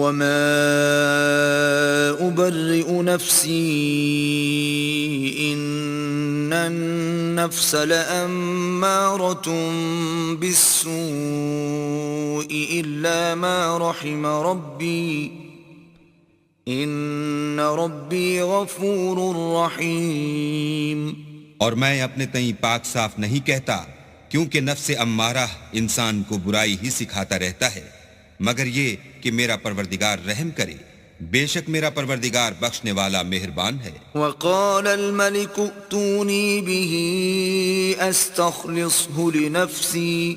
وما أبرئ نفسي إن النفس لأمارة بالسوء إلا ما رحم ربي إن ربي غفور رحيم۔ اور میں اپنے تئیں پاک صاف نہیں کہتا، کیونکہ نفس امارہ انسان کو برائی ہی سکھاتا رہتا ہے، مگر یہ کہ میرا پروردگار رحم کرے، بے شک میرا پروردگار بخشنے والا مہربان ہے۔ وقال الملك ائتوني به استخلصه لنفسي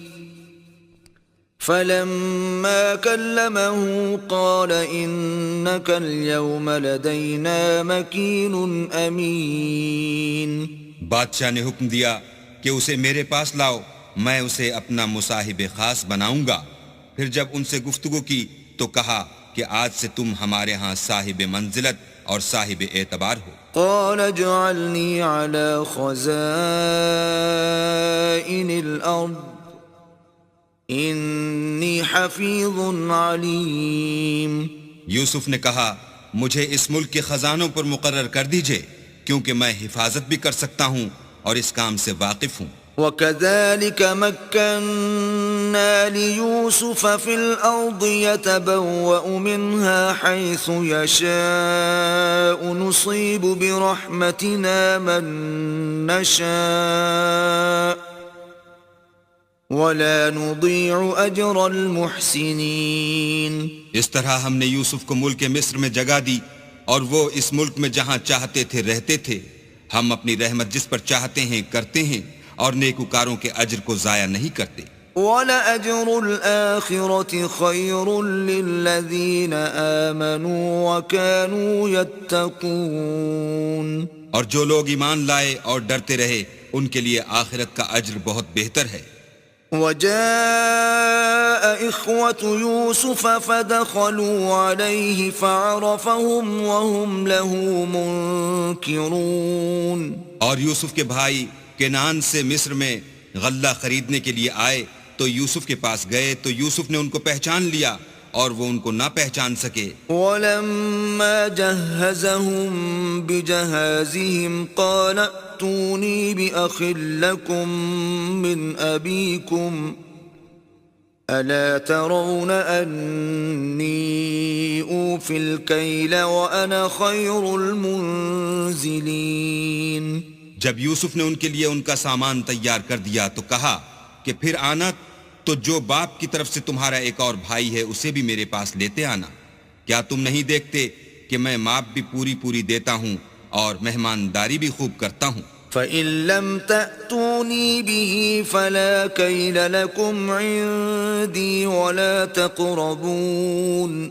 فلما كلمه قال إنك اليوم لدينا مكين أمين۔ بادشاہ نے حکم دیا کہ اسے میرے پاس لاؤ، میں اسے اپنا مصاحب خاص بناؤں گا۔ پھر جب ان سے گفتگو کی تو کہا کہ آج سے تم ہمارے ہاں صاحب منزلت اور صاحب اعتبار ہو۔ قال اجعلني على خزائن الأرض إني حفيظ عليم۔ یوسف نے کہا مجھے اس ملک کے خزانوں پر مقرر کر دیجئے، کیونکہ میں حفاظت بھی کر سکتا ہوں اور اس کام سے واقف ہوں۔ وَكَذَلِكَ مَكَّنَّا لِيُوسُفَ فِي الْأَرْضِ يَتَبَوَّأُ مِنْهَا حَيْثُ يَشَاءُ نُصِيبُ بِرَحْمَتِنَا مَن نَّشَاءُ وَلَا نُضِيعُ أَجْرَ الْمُحْسِنِينَ۔ اس طرح ہم نے یوسف کو ملک مصر میں جگہ دی، اور وہ اس ملک میں جہاں چاہتے تھے رہتے تھے۔ ہم اپنی رحمت جس پر چاہتے ہیں کرتے ہیں، اور نیکوکاروں کے اجر کو ضائع نہیں کرتے۔ وَلَأَجْرُ الْآخِرَةِ خَيْرٌ لِّلَّذِينَ آمَنُوا وَكَانُوا يَتَّقُونَ۔ اور جو لوگ ایمان لائے اور ڈرتے رہے، ان کے لیے آخرت کا اجر بہت بہتر ہے۔ وَجَاءَ إِخْوَةُ يُوسُفَ فَدَخَلُوا عَلَيْهِ فَعَرَفَهُمْ وَهُمْ لَهُ مُنكِرُونَ۔ اور یوسف کے بھائی کنعان سے مصر میں غلہ خریدنے کے لیے آئے تو یوسف کے پاس گئے تو یوسف نے ان کو پہچان لیا اور وہ ان کو نہ پہچان سکے۔ وَلَمَّا جَهَّزَهُم بِجَهَازِهِمْ قَالَ ائْتُونِي بِأَخٍ لَّكُم مِّنْ أَبِيكُمْ أَلَا تَرَوْنَ أَنِّي أُوفِي الْكَيْلَ وَأَنَا خَيْرُ الْمُنزِلِينَ۔ جب یوسف نے ان کے لیے ان کا سامان تیار کر دیا تو کہا کہ پھر آنا تو جو باپ کی طرف سے تمہارا ایک اور بھائی ہے اسے بھی میرے پاس لیتے آنا۔ کیا تم نہیں دیکھتے کہ میں ماپ بھی پوری دیتا ہوں اور مہمانداری بھی خوب کرتا ہوں؟ فَإِن لَّمْ تَأْتُونِي بِهِ فَلَا كَيْلَ لَكُمْ عِندِي وَلَا تَقْرَبُونَ۔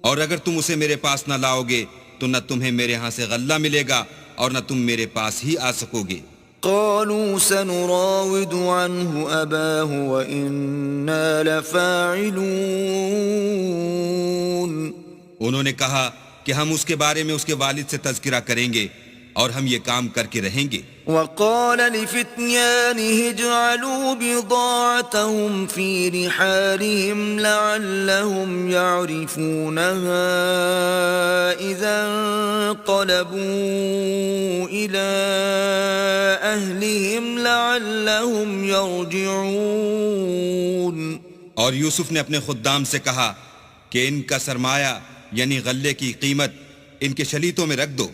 اور اگر تم اسے میرے پاس نہ لاؤ گے تو نہ تمہیں میرے ہاں سے غلہ ملے گا اور نہ تم میرے پاس ہی آ سکو گے۔ قالوا سنراود عنه أباه وإنا لفاعلون۔ انہوں نے کہا کہ ہم اس کے بارے میں اس کے والد سے تذکرہ کریں گے اور ہم یہ کام کر کے رہیں گے۔ وقال لفتيانه اجعلوا بضاعتهم في رحالهم لعلهم يعرفونها إذا انقلبوا إلى أهلهم لعلهم يرجعون۔ اور یوسف نے اپنے خدام سے کہا کہ ان کا سرمایہ یعنی غلے کی قیمت ان کے شلیتوں میں رکھ دو،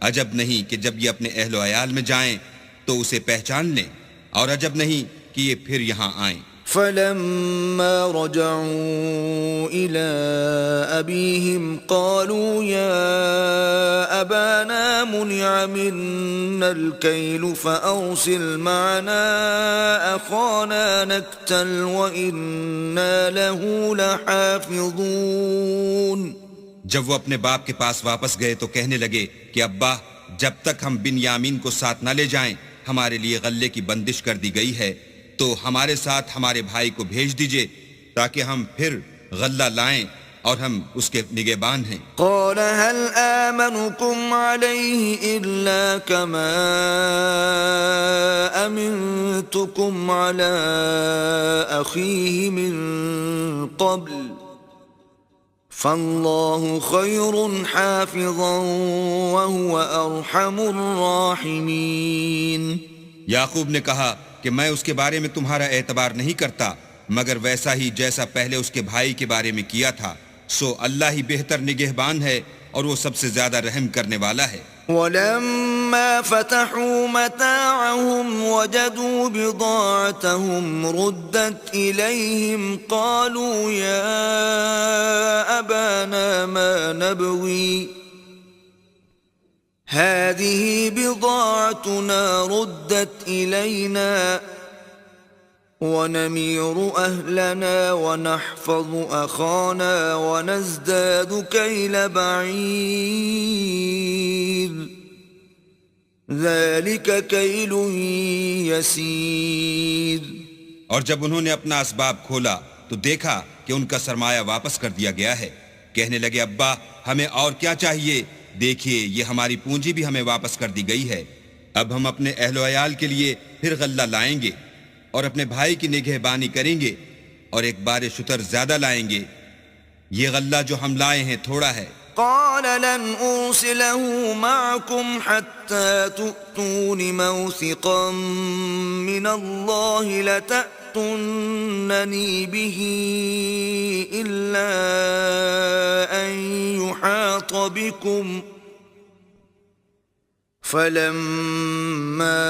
عجب نہیں کہ جب یہ اپنے اہل و عیال میں جائیں تو اسے پہچان لیں، اور عجب نہیں کہ یہ پھر یہاں آئیں۔ فلما رجعوا إلى أبيهم قالوا يا أبانا منع منا الكيل فأرسل معنا أخانا نكتل وإنا له لحافظون۔ جب وہ اپنے باپ کے پاس واپس گئے تو کہنے لگے کہ ابا، جب تک ہم بن یامین کو ساتھ نہ لے جائیں ہمارے لیے غلے کی بندش کر دی گئی ہے، تو ہمارے ساتھ ہمارے بھائی کو بھیج دیجئے تاکہ ہم پھر غلہ لائیں اور ہم اس کے نگہبان ہیں۔ قال هل آمنكم عليه إلا كما أمنتكم على أخيه من قبل فالله خير حافظا وهو أرحم الراحمين. یعقوب نے کہا کہ میں اس کے بارے میں تمہارا اعتبار نہیں کرتا مگر ویسا ہی جیسا پہلے اس کے بھائی کے بارے میں کیا تھا، سو اللہ ہی بہتر نگہبان ہے اور وہ سب سے زیادہ رحم کرنے والا ہے. ولما فتحوا متاعهم وجدوا بضاعتهم ردت إليهم قالوا يا أبانا ما نبغي هذه بضاعتنا ردت إلينا ونمير أهلنا ونحفظ أخانا ونزداد كيل بعير ذلك كيل يسير. اور جب انہوں نے اپنا اسباب کھولا تو دیکھا کہ ان کا سرمایہ واپس کر دیا گیا ہے. کہنے لگے ابا ہمیں اور کیا چاہیے، دیکھیے یہ ہماری پونجی بھی ہمیں واپس کر دی گئی ہے. اب ہم اپنے اہل و عیال کے لیے پھر غلہ لائیں گے اور اپنے بھائی کی نگہبانی کریں گے اور ایک بار شتر زیادہ لائیں گے. یہ غلہ جو ہم لائے ہیں تھوڑا ہے. قال لن أرسله معكم حتى تؤتون موثقا من الله لتأتونني به إلا أن يحاط بكم فلما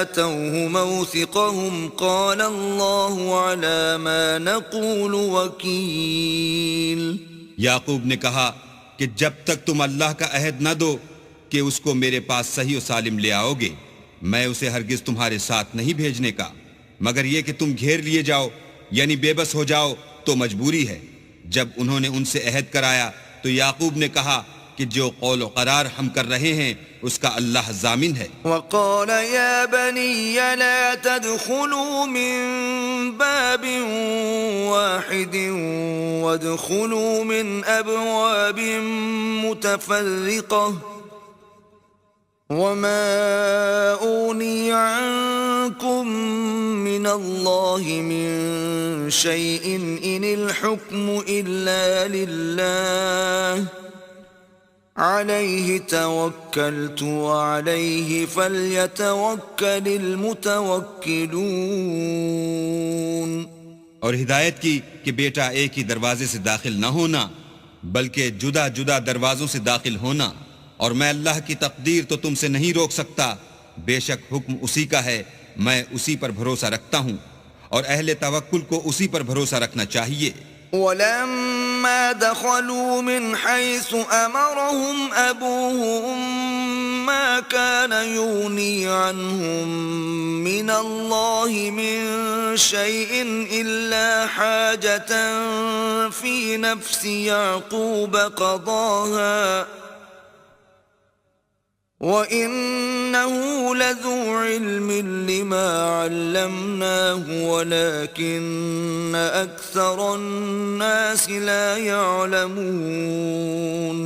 آتوه موثقهم قال الله على ما نقول وكيل. یعقوب نے کہا کہ جب تک تم اللہ کا عہد نہ دو کہ اس کو میرے پاس صحیح و سالم لے آؤ گے میں اسے ہرگز تمہارے ساتھ نہیں بھیجنے کا، مگر یہ کہ تم گھیر لیے جاؤ یعنی بے بس ہو جاؤ تو مجبوری ہے. جب انہوں نے ان سے عہد کرایا تو یعقوب نے کہا کہ جو قول و قرار ہم کر رہے ہیں اس کا اللہ ضامن ہے. وقال يا بني لا تدخلوا من باب واحد وادخلوا من أبواب متفرقة وما أغني عنكم من الله من شيء إن الحكم إلا لله عليه توكلت وعليه فليتوكل المتوكلون. اور ہدایت کی کہ بیٹا ایک ہی دروازے سے داخل نہ ہونا بلکہ جدا جدا دروازوں سے داخل ہونا، اور میں اللہ کی تقدیر تو تم سے نہیں روک سکتا، بے شک حکم اسی کا ہے، میں اسی پر بھروسہ رکھتا ہوں اور اہل توکل کو اسی پر بھروسہ رکھنا چاہیے. ولما دخلوا من حيث أمرهم أبوهم ما كان يغني عنهم من الله من شيء إلا حاجة في نفس يعقوب قضاها وَإِنَّهُ لَذُو عِلْمٍ لِّمَا عَلَّمْنَاهُ وَلَكِنَّ أَكْثَرَ النَّاسِ لَا يَعْلَمُونَ.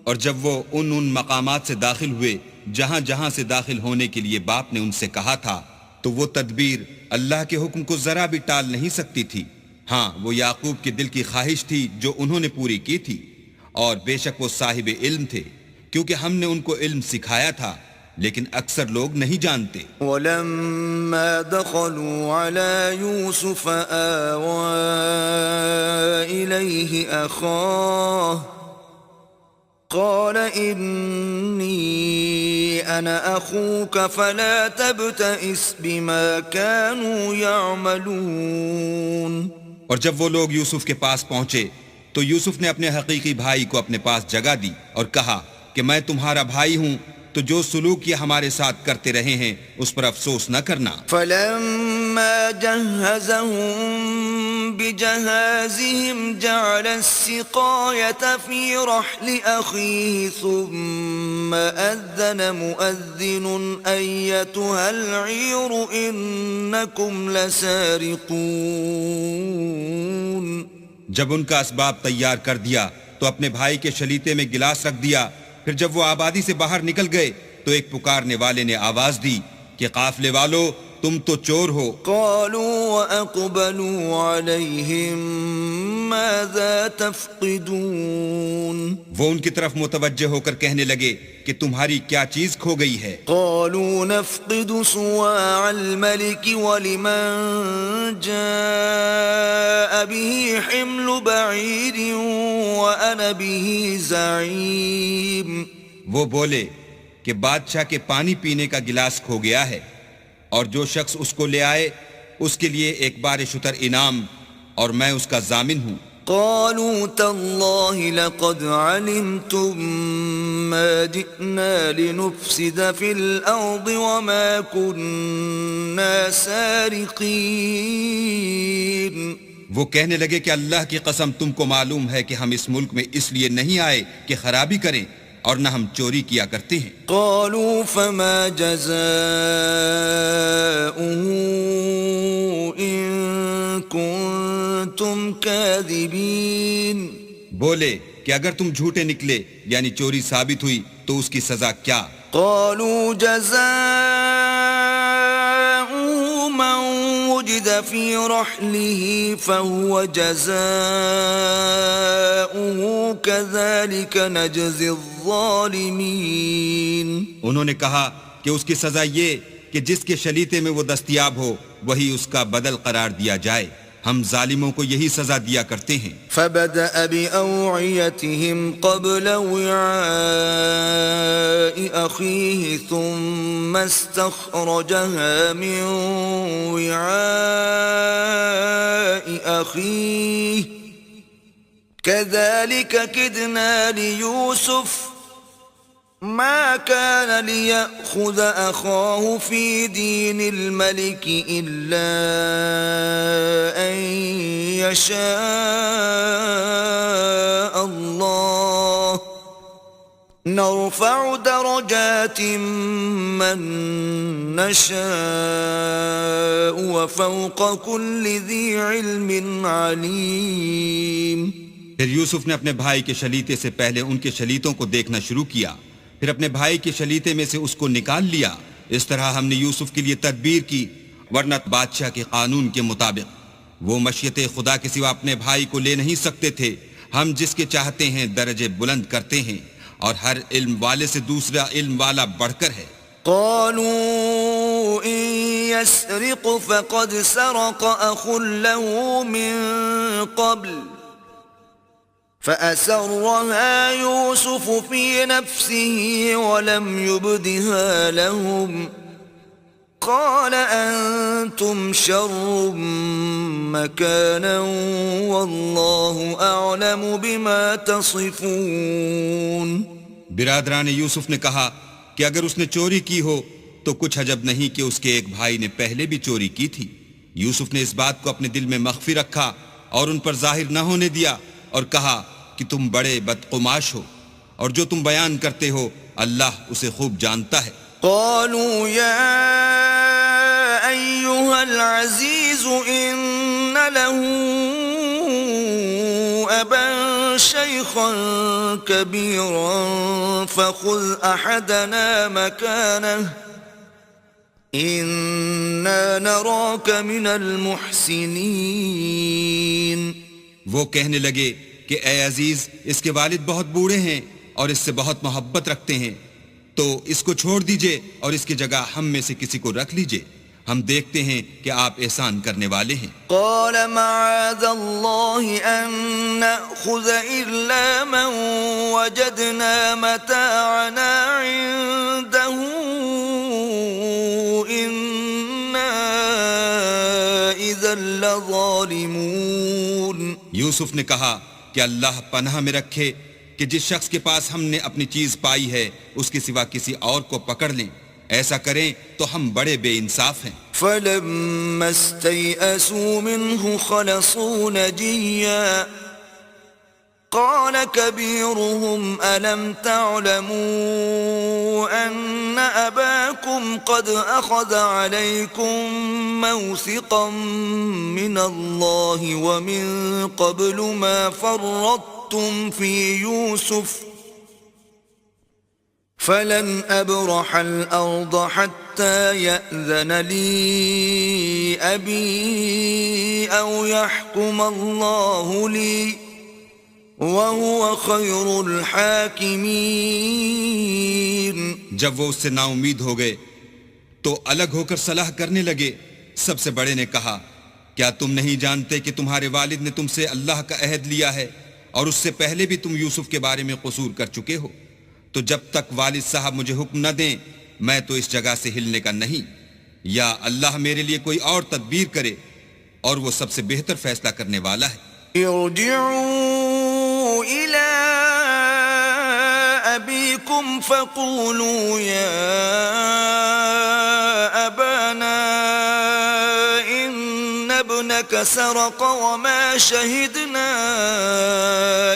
اور جب وہ ان مقامات سے داخل ہوئے جہاں جہاں سے داخل ہونے کے لیے باپ نے ان سے کہا تھا تو وہ تدبیر اللہ کے حکم کو ذرا بھی ٹال نہیں سکتی تھی. ہاں وہ یعقوب کے دل کی خواہش تھی جو انہوں نے پوری کی تھی، اور بے شک وہ صاحب علم تھے کیونکہ ہم نے ان کو علم سکھایا تھا، لیکن اکثر لوگ نہیں جانتے. وَلَمَّا دَخَلُوا عَلَى يُوسُفَ آوَى إِلَيْهِ أَخَاهُ قَالَ إِنِّي أَنَا أَخُوكَ فَلَا تَبْتَئِسْ بِمَا كَانُوا يَعْمَلُونَ. اور جب وہ لوگ یوسف کے پاس پہنچے تو یوسف نے اپنے حقیقی بھائی کو اپنے پاس جگہ دی اور کہا کہ میں تمہارا بھائی ہوں، تو جو سلوک یہ ہمارے ساتھ کرتے رہے ہیں اس پر افسوس نہ کرنا. فَلَمَّا جَهَّزَهُم بِجَهَازِهِمْ جَعَلَ السِّقَايَةَ فِي رَحْلِ أَخِيهِ ثُمَّ أَذَّنَ مُؤَذِّنٌ أَيَّتُهَا الْعِيرُ إِنَّكُمْ لَسَارِقُونَ. جب ان کا اسباب تیار کر دیا تو اپنے بھائی کے شلیتے میں گلاس رکھ دیا، پھر جب وہ آبادی سے باہر نکل گئے تو ایک پکارنے والے نے آواز دی کہ قافلے والو تم تو چور ہو. قالوا وأقبلوا عليهم ماذا تفقدون وہ ان کی طرف متوجہ ہو کر کہنے لگے کہ تمہاری کیا چیز کھو گئی ہے. قالوا نفقد صواع الملك ولمن جاء به حمل بعير وأنا به زعيم. وہ بولے کہ بادشاہ کے پانی پینے کا گلاس کھو گیا ہے اور جو شخص اس کو لے آئے اس کے لیے ایک بار شتر انعام اور میں اس کا ضامن ہوں. قالوا تالله لقد علمتم ما جئنا لنفسد في الأرض وما كنا سارقين. وہ کہنے لگے کہ اللہ کی قسم تم کو معلوم ہے کہ ہم اس ملک میں اس لیے نہیں آئے کہ خرابی کریں اور نہ ہم چوری کیا کرتے ہیں. قالوا فما جزاؤه إن كنتم كاذبين. بولے کہ اگر تم جھوٹے نکلے یعنی چوری ثابت ہوئی تو اس کی سزا کیا. قالوا جزاؤه من وجد في رحله فهو جزاؤه كذلك نجزي الظالمين. انہوں نے کہا کہ اس کی سزا یہ کہ جس کے شلیتے میں وہ دستیاب ہو وہی اس کا بدل قرار دیا جائے. ہم ظالموں کو یہی سزا دیا کرتے ہیں. فبدأ بأوعيتهم قبل وعاء أخيه ثم استخرجها من وعاء أخيه كذلك كدنا ليوسف ما كان ليأخذ أخاه في دين الملك إلا أن يشاء الله نرفع درجات من نشاء وفوق كل ذي علم عليم. پھر یوسف نے اپنے بھائی کے شلیتے سے پہلے ان کے شلیتوں کو دیکھنا شروع کیا، پھر اپنے بھائی کے شلیتے میں سے اس کو نکال لیا. اس طرح ہم نے یوسف کے لیے تدبیر کی، ورنہ بادشاہ کے قانون کے مطابق وہ مشیت خدا کے سوا اپنے بھائی کو لے نہیں سکتے تھے. ہم جس کے چاہتے ہیں درجے بلند کرتے ہیں اور ہر علم والے سے دوسرا علم والا بڑھ کر ہے. قالوا إن يسرق فقد سرق أخ له من قبل فأسرها يوسف في نفسه ولم يبدها لهم قال أنتم شر مكانا والله أعلم بما تصفون. برادران یوسف نے کہا کہ اگر اس نے چوری کی ہو تو کچھ عجب نہیں کہ اس کے ایک بھائی نے پہلے بھی چوری کی تھی. یوسف نے اس بات کو اپنے دل میں مخفی رکھا اور ان پر ظاہر نہ ہونے دیا اور کہا کہ تم بڑے بدقماش ہو اور جو تم بیان کرتے ہو اللہ اسے خوب جانتا ہے. قالوا يا أيها العزيز إن له أبا شيخا كبيرا فخذ أحدنا مكانه إنا نراك من المحسنين. وہ کہنے لگے کہ اے عزیز اس کے والد بہت بوڑھے ہیں اور اس سے بہت محبت رکھتے ہیں تو اس کو چھوڑ دیجئے اور اس کی جگہ ہم میں سے کسی کو رکھ لیجئے، ہم دیکھتے ہیں کہ آپ احسان کرنے والے ہیں. قال معاذ الله أن نأخذ إلا من وجدنا متاعنا عنده إنا إذا لظالمون. یوسف نے کہا کہ اللہ پناہ میں رکھے کہ جس شخص کے پاس ہم نے اپنی چیز پائی ہے اس کے سوا کسی اور کو پکڑ لیں، ایسا کریں تو ہم بڑے بے انصاف ہیں. فلما استيئسوا منه خلصوا نجيا قال كبيرهم ألم تعلموا أن أباكم قد أخذ عليكم موثقا من الله ومن قبل ما فرطتم في يوسف فلن أبرح الأرض حتى يأذن لي أبي أو يحكم الله لي وهو خير الحاكمين. جب وہ اس سے نا امید ہو گئے تو الگ ہو کر صلاح کرنے لگے. سب سے بڑے نے کہا کیا تم نہیں جانتے کہ تمہارے والد نے تم سے اللہ کا عہد لیا ہے اور اس سے پہلے بھی تم یوسف کے بارے میں قصور کر چکے ہو؟ تو جب تک والد صاحب مجھے حکم نہ دیں میں تو اس جگہ سے ہلنے کا نہیں، یا اللہ میرے لیے کوئی اور تدبیر کرے اور وہ سب سے بہتر فیصلہ کرنے والا ہے. ارجعوا إلى أبيكم فقولوا يا أبانا إن ابنك سرق وما شهدنا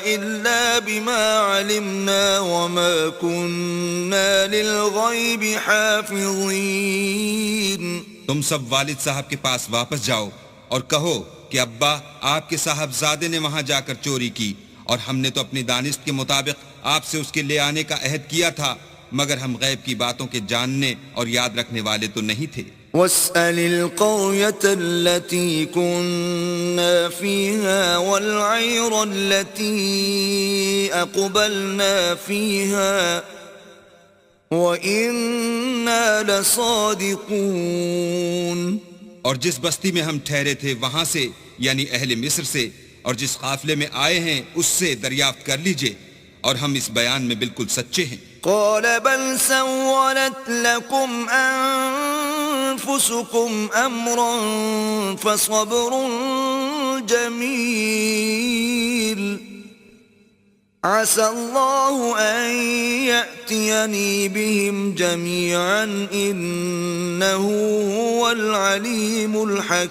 إلا بما علمنا وما كنا للغيب حافظين. تم سب والد صاحب کے پاس واپس جاؤ اور کہو کہ ابا آپ کے صاحبزادے نے وہاں جا کر چوری کی اور ہم نے تو اپنی دانست کے مطابق آپ سے اس کے لے آنے کا عہد کیا تھا، مگر ہم غیب کی باتوں کے جاننے اور یاد رکھنے والے تو نہیں تھے. واسأل القرية التي كنا فيها والعير التي أقبلنا فيها وإنا لصادقون. اور جس بستی میں ہم ٹھہرے تھے وہاں سے یعنی اہل مصر سے، اور جس قافلے میں آئے ہیں اس سے دریافت کر لیجئے، اور ہم اس بیان میں بالکل سچے ہیں. قال بل سولت لكم أنفسكم أمرا فصبر جميل عسى الله أن يأتيني بهم جميعا إنه هو العليم الحكيم.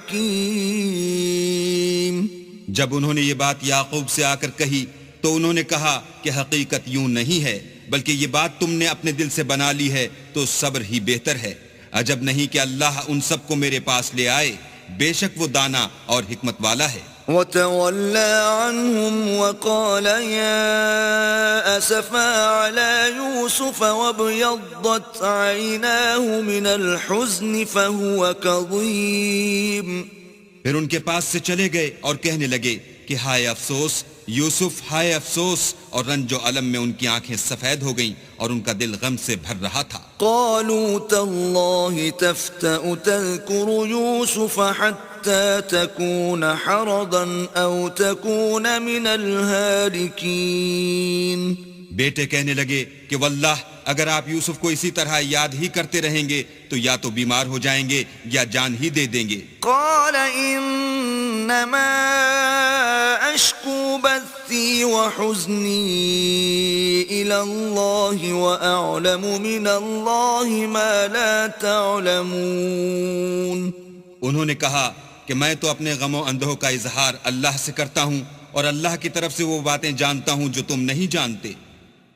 جب انہوں نے یہ بات یعقوب سے آ کر کہی تو انہوں نے کہا کہ حقیقت یوں نہیں ہے بلکہ یہ بات تم نے اپنے دل سے بنا لی ہے تو صبر ہی بہتر ہے. عجب نہیں کہ اللہ ان سب کو میرے پاس لے آئے، بے شک وہ دانا اور حکمت والا ہے. وتولى عنهم وقال يا أسفا على يوسف وابيضت عيناه من الحزن فهو كظيم. پھر ان کے پاس سے چلے گئے اور کہنے لگے کہ ہائے افسوس یوسف، ہائے افسوس، اور رنج و الم میں ان کی آنکھیں سفید ہو گئیں اور ان کا دل غم سے بھر رہا تھا. قالوا تالله تفتأ تذكر يوسف حتى تكون حرضا أو تكون من الهالكين. بیٹے کہنے لگے کہ واللہ اگر آپ یوسف کو اسی طرح یاد ہی کرتے رہیں گے تو یا تو بیمار ہو جائیں گے یا جان ہی دے دیں گے. قال انما اشکو بثی وحزنی الى اللہ واعلم من اللہ ما لا تعلمون. انہوں نے کہا کہ میں تو اپنے غم و اندوہ کا اظہار اللہ سے کرتا ہوں اور اللہ کی طرف سے وہ باتیں جانتا ہوں جو تم نہیں جانتے.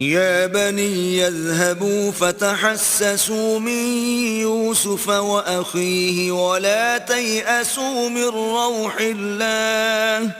يا بني اذهبوا فتحسسوا من يوسف وأخيه ولا تيأسوا من روح الله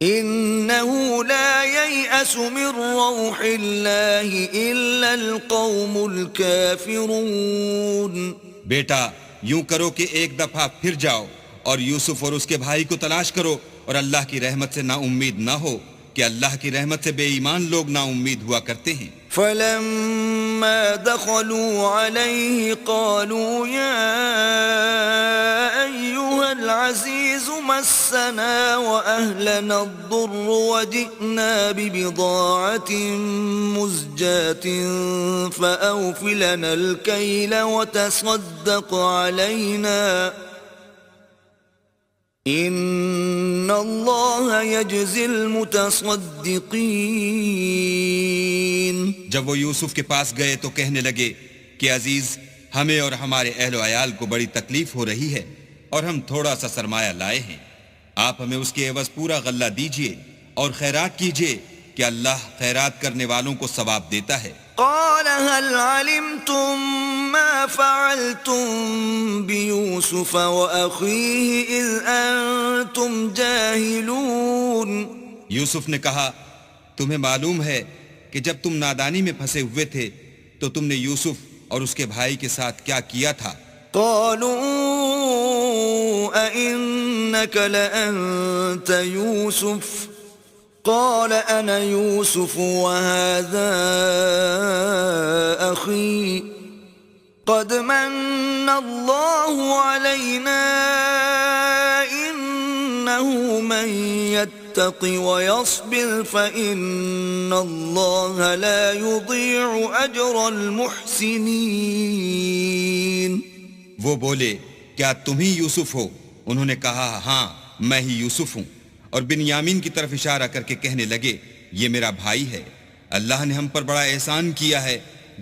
إنه لا ييأس من روح الله إلا القوم الكافرون. بیٹا یوں کرو کہ ایک دفعہ پھر جاؤ اور یوسف اور اس کے بھائی کو تلاش کرو اور اللہ کی رحمت سے نا امید نہ ہو کہ اللہ کی رحمت سے بے ایمان لوگ نا امید ہوا کرتے ہیں. فلما دخلوا عليه قالوا يا أيها العزيز مسنا وأهلنا الضر وجئنا ببضاعة مزجاة فأوف لنا الكيل وتصدق علينا ان اللہ یجزی المتصدقین. جب وہ یوسف کے پاس گئے تو کہنے لگے کہ عزیز ہمیں اور ہمارے اہل و عیال کو بڑی تکلیف ہو رہی ہے اور ہم تھوڑا سا سرمایہ لائے ہیں، آپ ہمیں اس کے عوض پورا غلہ دیجئے اور خیرات کیجئے کہ اللہ خیرات کرنے والوں کو ثواب دیتا ہے. قال هل علمتم ما فعلتم بيوسف وأخيه إذ أنتم جاهلون. یوسف نے کہا تمہیں معلوم ہے کہ جب تم نادانی میں پھنسے ہوئے تھے تو تم نے یوسف اور اس کے بھائی کے ساتھ کیا کیا تھا؟ قالوا أئنك لأنت يوسف قال أنا يوسف وهذا أخي قد من الله علينا إنه من يتق ويصبر فإن الله لا يضيع أجر المحسنين. وہ بولے کیا تم ہی یوسف ہو؟ انہوں نے کہا ہاں میں ہی یوسف ہوں، اور بنیامین کی طرف اشارہ کر کے کہنے لگے یہ میرا بھائی ہے، اللہ نے ہم پر بڑا احسان کیا ہے،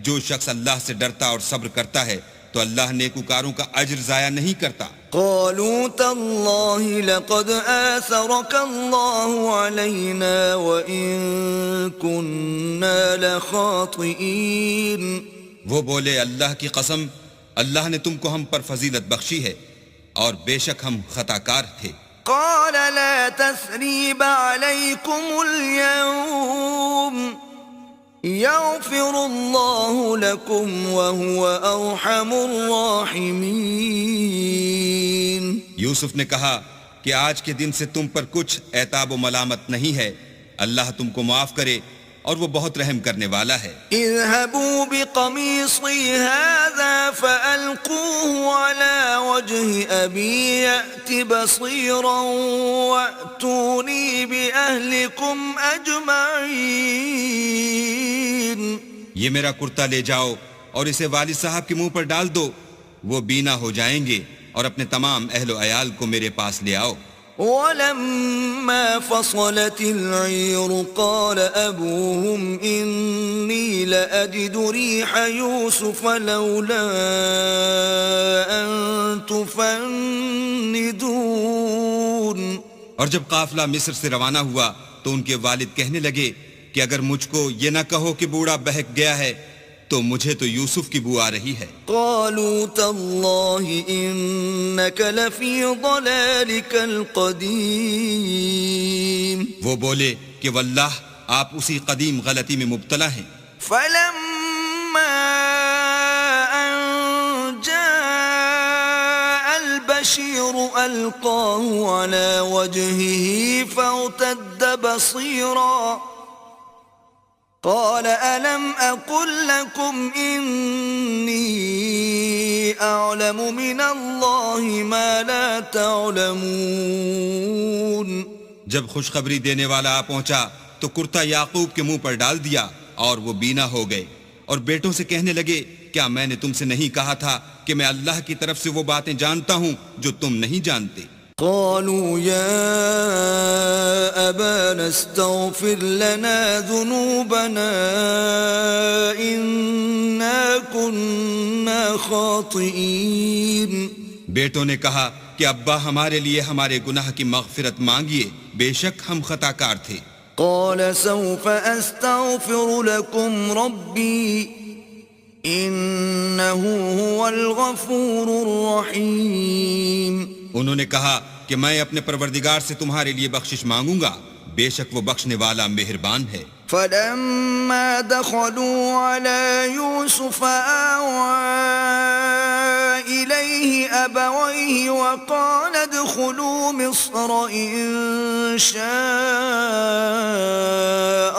جو شخص اللہ سے ڈرتا اور صبر کرتا ہے تو اللہ نیکوکاروں کا اجر ضائع نہیں کرتا. قالوا تالله لقد آثرك الله علينا وإن كنا لخاطئين. وہ بولے اللہ کی قسم اللہ نے تم کو ہم پر فضیلت بخشی ہے اور بے شک ہم خطا کار تھے. قال لا تثريب عليكم اليوم يغفر الله لكم وهو أرحم الراحمين. یوسف نے کہا کہ آج کے دن سے تم پر کچھ عتاب و ملامت نہیں ہے، اللہ تم کو معاف کرے اور وہ بہت رحم کرنے والا ہے. اذهبوا بقميصي هذا فألقوه على وجه أبي يأت بصيرا وأتوني بأهلكم أجمعين. یہ میرا کرتا لے جاؤ اور اسے والد صاحب کے منہ پر ڈال دو، وہ بینا ہو جائیں گے، اور اپنے تمام اہل و عیال کو میرے پاس لے آؤ. ولما فصلت العير قال أبوهم إني لأجد ريح يوسف لولا أن تفندون. اور جب قافلہ مصر سے روانہ ہوا تو ان کے والد کہنے لگے کہ اگر مجھ کو یہ نہ کہو کہ بوڑھا بہک گیا ہے تو مجھے تو یوسف کی بو آ رہی ہے. قالوا تالله إنك لفي ضلالك القديم. وہ بولے کہ واللہ آپ اسی قدیم غلطی میں مبتلا ہیں. فلما أن جاء البشير ألقاه على وجهه فارتد بصيرا قال ألم أقل لكم إني أعلم من الله ما لا تعلمون. جب خوشخبری دینے والا آ پہنچا تو کرتا یعقوب کے منہ پر ڈال دیا اور وہ بینا ہو گئے، اور بیٹوں سے کہنے لگے کیا میں نے تم سے نہیں کہا تھا کہ میں اللہ کی طرف سے وہ باتیں جانتا ہوں جو تم نہیں جانتے. قالوا يا أبانا استغفر لنا ذنوبنا إنا كنا خاطئين. بیٹوں نے کہا کہ ابا ہمارے لیے ہمارے گناہ کی مغفرت مانگیے، بے شک ہم خطا کار تھے. قال سوف أستغفر لكم ربي إنه هو الغفور الرحيم. انہوں نے کہا کہ میں اپنے پروردگار سے تمہارے لیے بخشش مانگوں گا، بے شک وہ بخشنے والا مہربان ہے. فلما دخلوا على يوسف آوى إليه أبويه وقال ادخلوا مصر إن شاء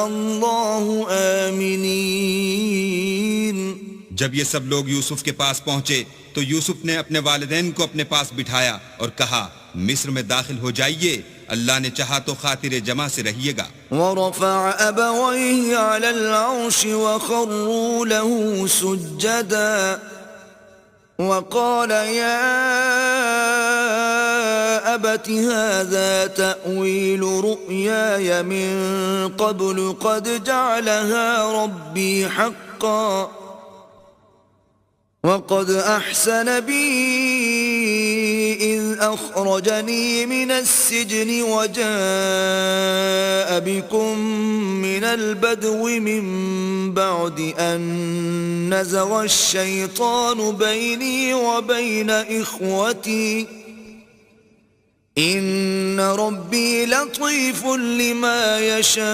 الله آمنين. جب یہ سب لوگ یوسف کے پاس پہنچے تو یوسف نے اپنے والدین کو اپنے پاس بٹھایا اور کہا مصر میں داخل ہو جائیے، اللہ نے چاہا تو خاطر جمع سے رہیے گا. ورفع أبويه على العرش وخروا له سجدا وقال يا أبت هذا تأويل رؤياي من قبل قد جعلها ربي حقا وقد أحسن بي إذ أخرجني من السجن وجاء بكم من البدو من بعد أن نزغ الشيطان بيني وبين إخوتي إن ربي لطيف لما يشاء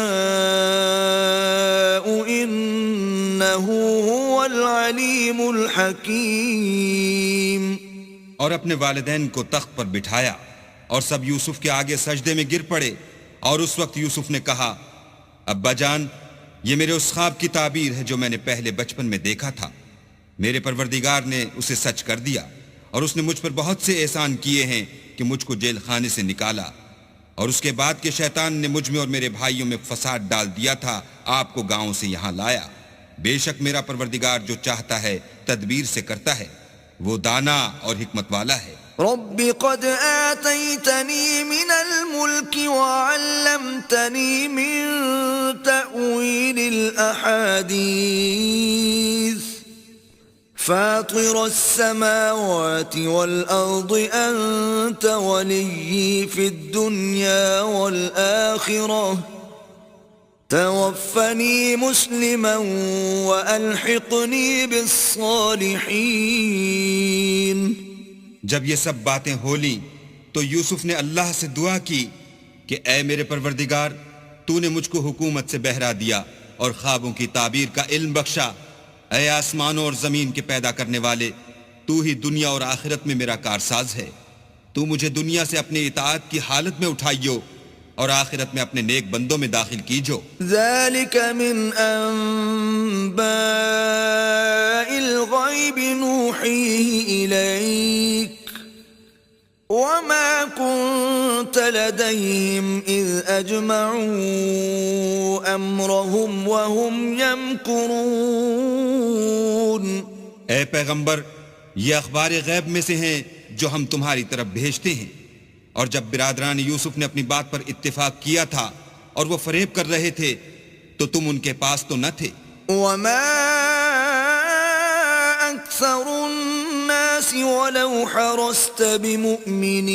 إنه هو العليم الحكيم. اور اپنے والدین کو تخت پر بٹھایا اور سب یوسف کے آگے سجدے میں گر پڑے. اور اس وقت یوسف نے کہا ابا جان یہ میرے اس خواب کی تعبیر ہے جو میں نے پہلے بچپن میں دیکھا تھا. میرے پروردگار نے اسے سچ کر دیا اور اس نے مجھ پر بہت سے احسان کیے ہیں کہ مجھ کو جیل خانے سے نکالا. اور اس کے بعد کہ شیطان نے مجھ میں اور میرے بھائیوں میں فساد ڈال دیا تھا آپ کو گاؤں سے یہاں لایا. بے شک میرا پروردگار جو چاہتا ہے تدبیر سے کرتا ہے وہ دانا اور حکمت والا ہے. رب قد آتيتني من الملك وعلمتني من تأويل الأحاديث فاطر السماوات والأرض أنت ولي في الدنيا والآخرة توفني مسلما وألحقني بالصالحين. جب یہ سب باتیں ہو لیں تو یوسف نے اللہ سے دعا کی کہ اے میرے پروردگار تو نے مجھ کو حکومت سے بہرا دیا اور خوابوں کی تعبیر کا علم بخشا. اے آسمانوں اور زمین کے پیدا کرنے والے تو ہی دنیا اور آخرت میں میرا کارساز ہے. تو مجھے دنیا سے اپنی اطاعت کی حالت میں اٹھائیو اور آخرت میں اپنے نیک بندوں میں داخل کیجو. ذلك من انباء الغیب نوحیہ الیک وما كنت لديهم اذ اجمعوا امرهم وهم يمكرون. اے پیغمبر یہ اخبار غیب میں سے ہیں جو ہم تمہاری طرف بھیجتے ہیں. اور جب برادران یوسف نے اپنی بات پر اتفاق کیا تھا اور وہ فریب کر رہے تھے تو تم ان کے پاس تو نہ تھے. وما اکثر الناس ولو حرصت بمؤمنین.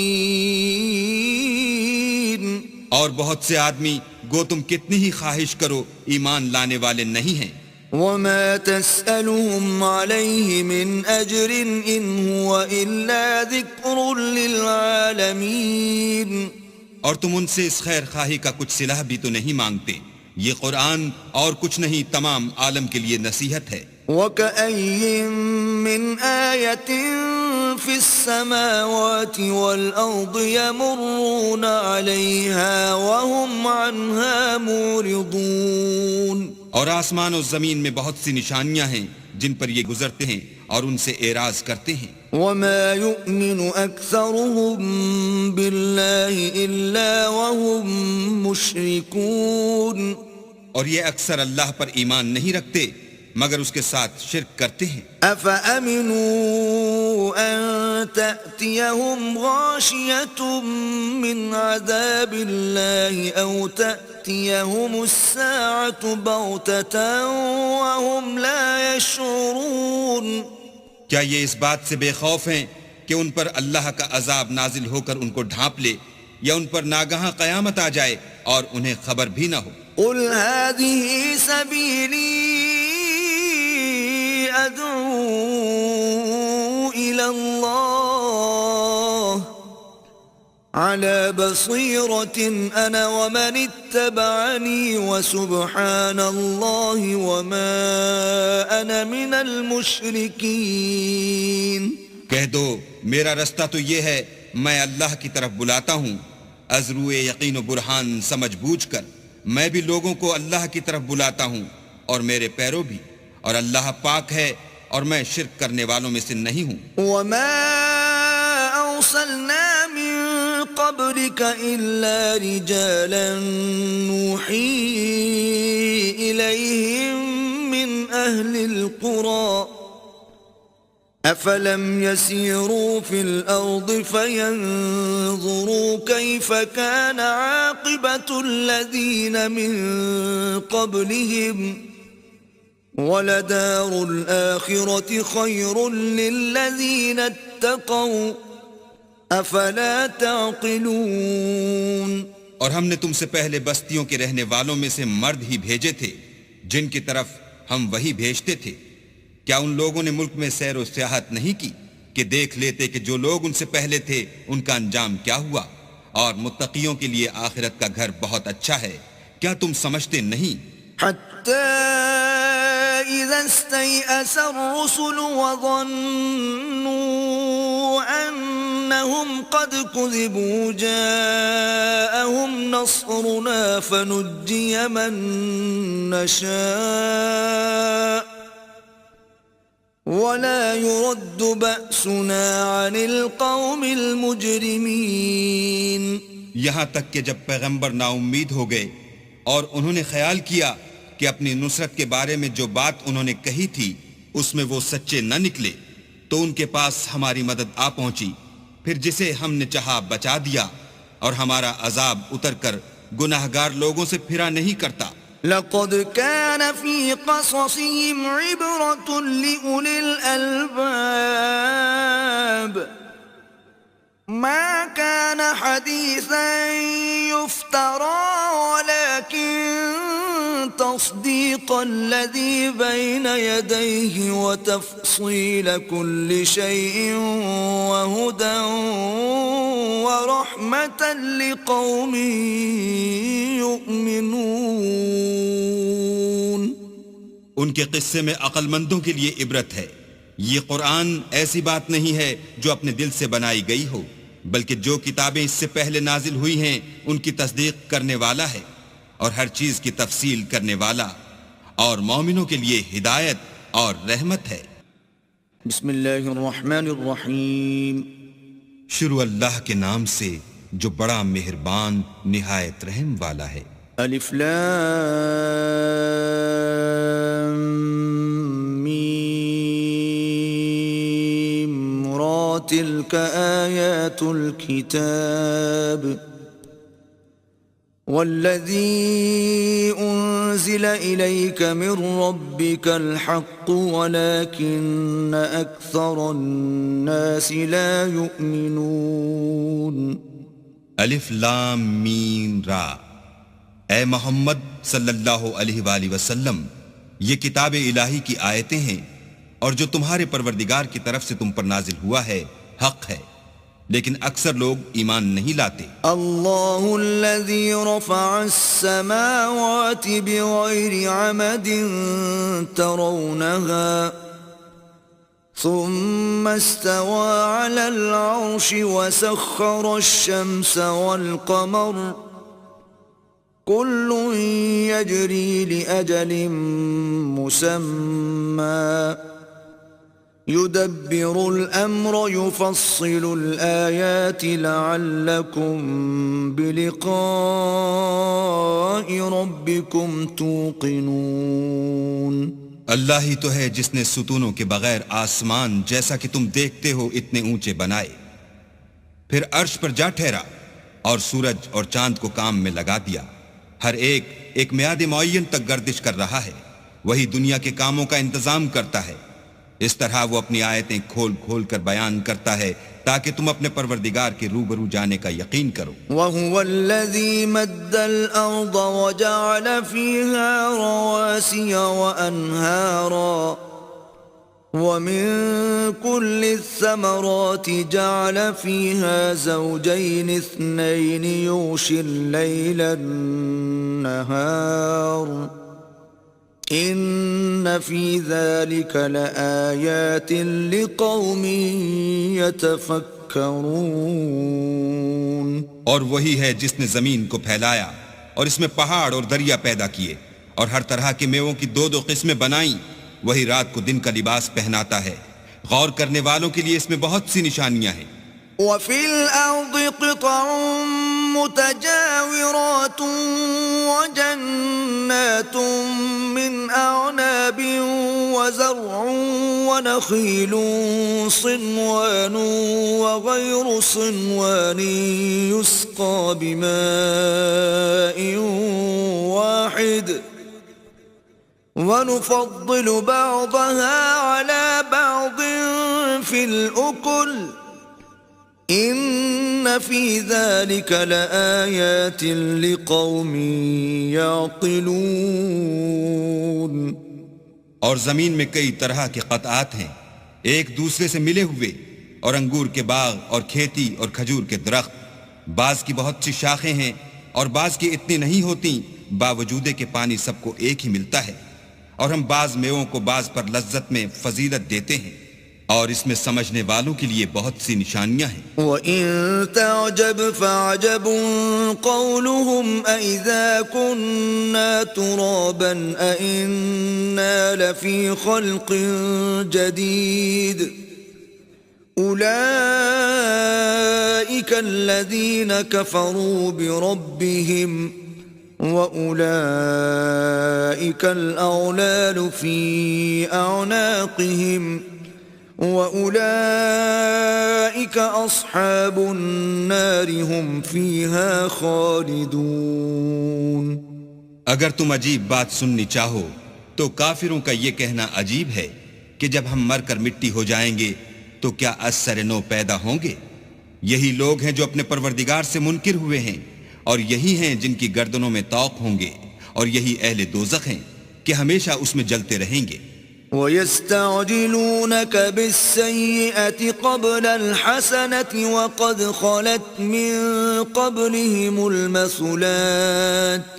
اور بہت سے آدمی گو تم کتنی ہی خواہش کرو ایمان لانے والے نہیں ہیں. وما تسألهم عليه من أجر إن هو إلا ذكر للعالمين. اور تم ان سے اس خیر خواہی کا کچھ صلہ بھی تو نہیں مانگتے. یہ قرآن اور کچھ نہیں تمام عالم کے لیے نصیحت ہے. وَكَأَيٍّ مِّنْ آيَةٍ فِي السَّمَاوَاتِ وَالْأَرْضِ يَمُرُّونَ عَلَيْهَا وَهُمْ عَنْهَا مُعْرِضُونَ. اور آسمان و زمین میں بہت سی نشانیاں ہیں جن پر یہ گزرتے ہیں اور ان سے اعراض کرتے ہیں. وَمَا يُؤْمِنُ أَكْثَرُهُم بِاللَّهِ إِلَّا وَهُم مُشْرِكُونَ. اور یہ اکثر اللہ پر ایمان نہیں رکھتے مگر اس کے ساتھ شرک کرتے ہیں. أَفَأَمِنُوا أَن تَأْتِيَهُمْ غَاشِيَةٌ مِّنْ عَذَابِ اللَّهِ أَوْ تَأْتِيَهُمُ السَّاعَةُ بَغْتَةً وَهُمْ لَا يَشْعُرُونَ. کیا یہ اس بات سے بے خوف ہیں کہ ان پر اللہ کا عذاب نازل ہو کر ان کو ڈھانپ لے یا ان پر ناگہاں قیامت آ جائے اور انہیں خبر بھی نہ ہو؟ قُلْ هَذِهِ سَبِيلِي أَدْعُو إِلَى اللَّهِ عَلَى بَصِيرَةٍ أَنَا وَمَنِ اتَّبَعَنِي وَسُبْحَانَ اللَّهِ وَمَا أَنَا مِنَ الْمُشْرِكِينَ. کہہ دو میرا رستہ تو یہ ہے میں اللہ کی طرف بلاتا ہوں از روئے یقین و برہان سمجھ بوجھ کر. میں بھی لوگوں کو اللہ کی طرف بلاتا ہوں اور میرے پیرو بھی. اور اللہ پاک ہے اور میں شرک کرنے والوں میں سے نہیں ہوں. وَمَا أَرْسَلْنَا مِن قَبْلِكَ إِلَّا رِجَالًا نُوحِي إِلَيْهِم مِّنْ أَهْلِ الْقُرَى أَفَلَمْ يَسِيرُوا فِي الْأَرْضِ فَيَنظُرُوا كَيْفَ كَانَ عَاقِبَةُ الَّذِينَ مِن قَبْلِهِمْ وَلَدَارُ الْآخِرَةِ خَيْرٌ لِّلَّذِينَ اتَّقَوْا أَفَلَا تَعْقِلُونَ. اور ہم نے تم سے پہلے بستیوں کے رہنے والوں میں سے مرد ہی بھیجے تھے جن کی طرف ہم وہی بھیجتے تھے. کیا ان لوگوں نے ملک میں سیر و سیاحت نہیں کی کہ دیکھ لیتے کہ جو لوگ ان سے پہلے تھے ان کا انجام کیا ہوا؟ اور متقیوں کے لیے آخرت کا گھر بہت اچھا ہے. کیا تم سمجھتے نہیں؟ حَتَّى إذا استيأس الرسل وظنوا أنهم قد كذبوا جاءهم نصرنا فنجي من نشاء ولا يرد بأسنا عن القوم المجرمين. یہاں تک کہ جب پیغمبر نا امید ہو گئے اور انہوں نے خیال کیا کہ اپنی نصرت کے بارے میں جو بات انہوں نے کہی تھی اس میں وہ سچے نہ نکلے تو ان کے پاس ہماری مدد آ پہنچی، پھر جسے ہم نے چاہا بچا دیا، اور ہمارا عذاب اتر کر گناہگار لوگوں سے پھرا نہیں کرتا. لقد كان في قصصهم عبرة لأولي الألباب ما كان حديثا يفترى ولكن تصديق الذي بين يديه وتفصيل كل شيء وهدى ورحمة لقوم يؤمنون. ان کے قصے میں عقل مندوں کے لیے عبرت ہے. یہ قرآن ایسی بات نہیں ہے جو اپنے دل سے بنائی گئی ہو، بلکہ جو کتابیں اس سے پہلے نازل ہوئی ہیں ان کی تصدیق کرنے والا ہے اور ہر چیز کی تفصیل کرنے والا، اور مومنوں کے لیے ہدایت اور رحمت ہے. بسم اللہ الرحمن الرحیم. شروع اللہ کے نام سے جو بڑا مہربان نہایت رحم والا ہے. الف لام میم را تلک آیات الكتاب والذی انزل الیک من ربک الحق ولكن اکثر الناس لا یؤمنون. الف لام میم را. اے محمد صلی اللہ علیہ وآلہ وسلم، یہ کتاب الہی کی آیتیں ہیں اور جو تمہارے پروردگار کی طرف سے تم پر نازل ہوا ہے حق ہے، لیکن اکثر لوگ ایمان نہیں لاتے. اللہ الذی رفع السماوات بغیر عمد ترونها ثم استوى على العرش وسخر الشمس والقمر كل يجري لأجل مسمى يدبر الأمر يفصل الآيات لعلكم بلقاء ربكم توقنون. اللہ ہی تو ہے جس نے ستونوں کے بغیر آسمان جیسا کہ تم دیکھتے ہو اتنے اونچے بنائے، پھر عرش پر جا ٹھہرا اور سورج اور چاند کو کام میں لگا دیا. ہر ایک میعاد معین تک گردش کر رہا ہے. وہی دنیا کے کاموں کا انتظام کرتا ہے. اس طرح وہ اپنی آیتیں کھول کھول کر بیان کرتا ہے تاکہ تم اپنے پروردگار کے روبرو جانے کا یقین کرو. وَهُوَ الَّذِي مَدَّ الْأَرْضَ وَجَعَلَ فِيهَا رَوَاسِيَ وَأَنْهَارًا وَمِن كُلِّ الثَّمَرَاتِ جَعَلَ فِيهَا زَوْجَيْنِ اثْنَيْنِ يُغْشِي اللَّيْلَ النَّهَارَ ان فی ذلک لآیات لقوم یتفکرون. اور وہی ہے جس نے زمین کو پھیلایا اور اس میں پہاڑ اور دریا پیدا کیے اور ہر طرح کے میووں کی دو قسمیں بنائیں. وہی رات کو دن کا لباس پہناتا ہے. غور کرنے والوں کے لیے اس میں بہت سی نشانیاں ہیں. وفي الأرض قطع متجاورات وجنات من أعناب وزرع ونخيل صنوان وغير صنوان يسقى بماء واحد ونفضل بعضها على بعض في الأكل ان فی ذلک لآیات لقوم یعقلون. اور زمین میں کئی طرح کے قطعات ہیں ایک دوسرے سے ملے ہوئے، اور انگور کے باغ اور کھیتی اور کھجور کے درخت. بعض کی بہت سی شاخیں ہیں اور بعض کی اتنی نہیں ہوتی، باوجود کہ پانی سب کو ایک ہی ملتا ہے. اور ہم بعض میووں کو بعض پر لذت میں فضیلت دیتے ہیں، اور اس میں سمجھنے والوں کے لیے بہت سی نشانیاں ہیں۔ وَإِن تَعْجَبْ فَعَجَبٌ قَوْلُهُمْ أَإِذَا كُنَّا تُرَابًا أَإِنَّا لَفِي خَلْقٍ جَدِيدٍ أُولَئِكَ الَّذِينَ كَفَرُوا بِرَبِّهِمْ وَأُولَئِكَ الْأَغْلَالُ فِي أَعْنَاقِهِمْ وَأُولَئِكَ أَصْحَابُ النَّارِ هُمْ فِيهَا خَالِدُونَ۔ اگر تم عجیب بات سننی چاہو تو کافروں کا یہ کہنا عجیب ہے کہ جب ہم مر کر مٹی ہو جائیں گے تو کیا از سر نو پیدا ہوں گے؟ یہی لوگ ہیں جو اپنے پروردگار سے منکر ہوئے ہیں، اور یہی ہیں جن کی گردنوں میں طوق ہوں گے، اور یہی اہل دوزخ ہیں کہ ہمیشہ اس میں جلتے رہیں گے۔ وَيَسْتَعْجِلُونَكَ بِالسَّيِّئَةِ قَبْلَ الْحَسَنَةِ وَقَدْ خَلَتْ مِن قَبْلِهِمُ الْمَثُلَاتُ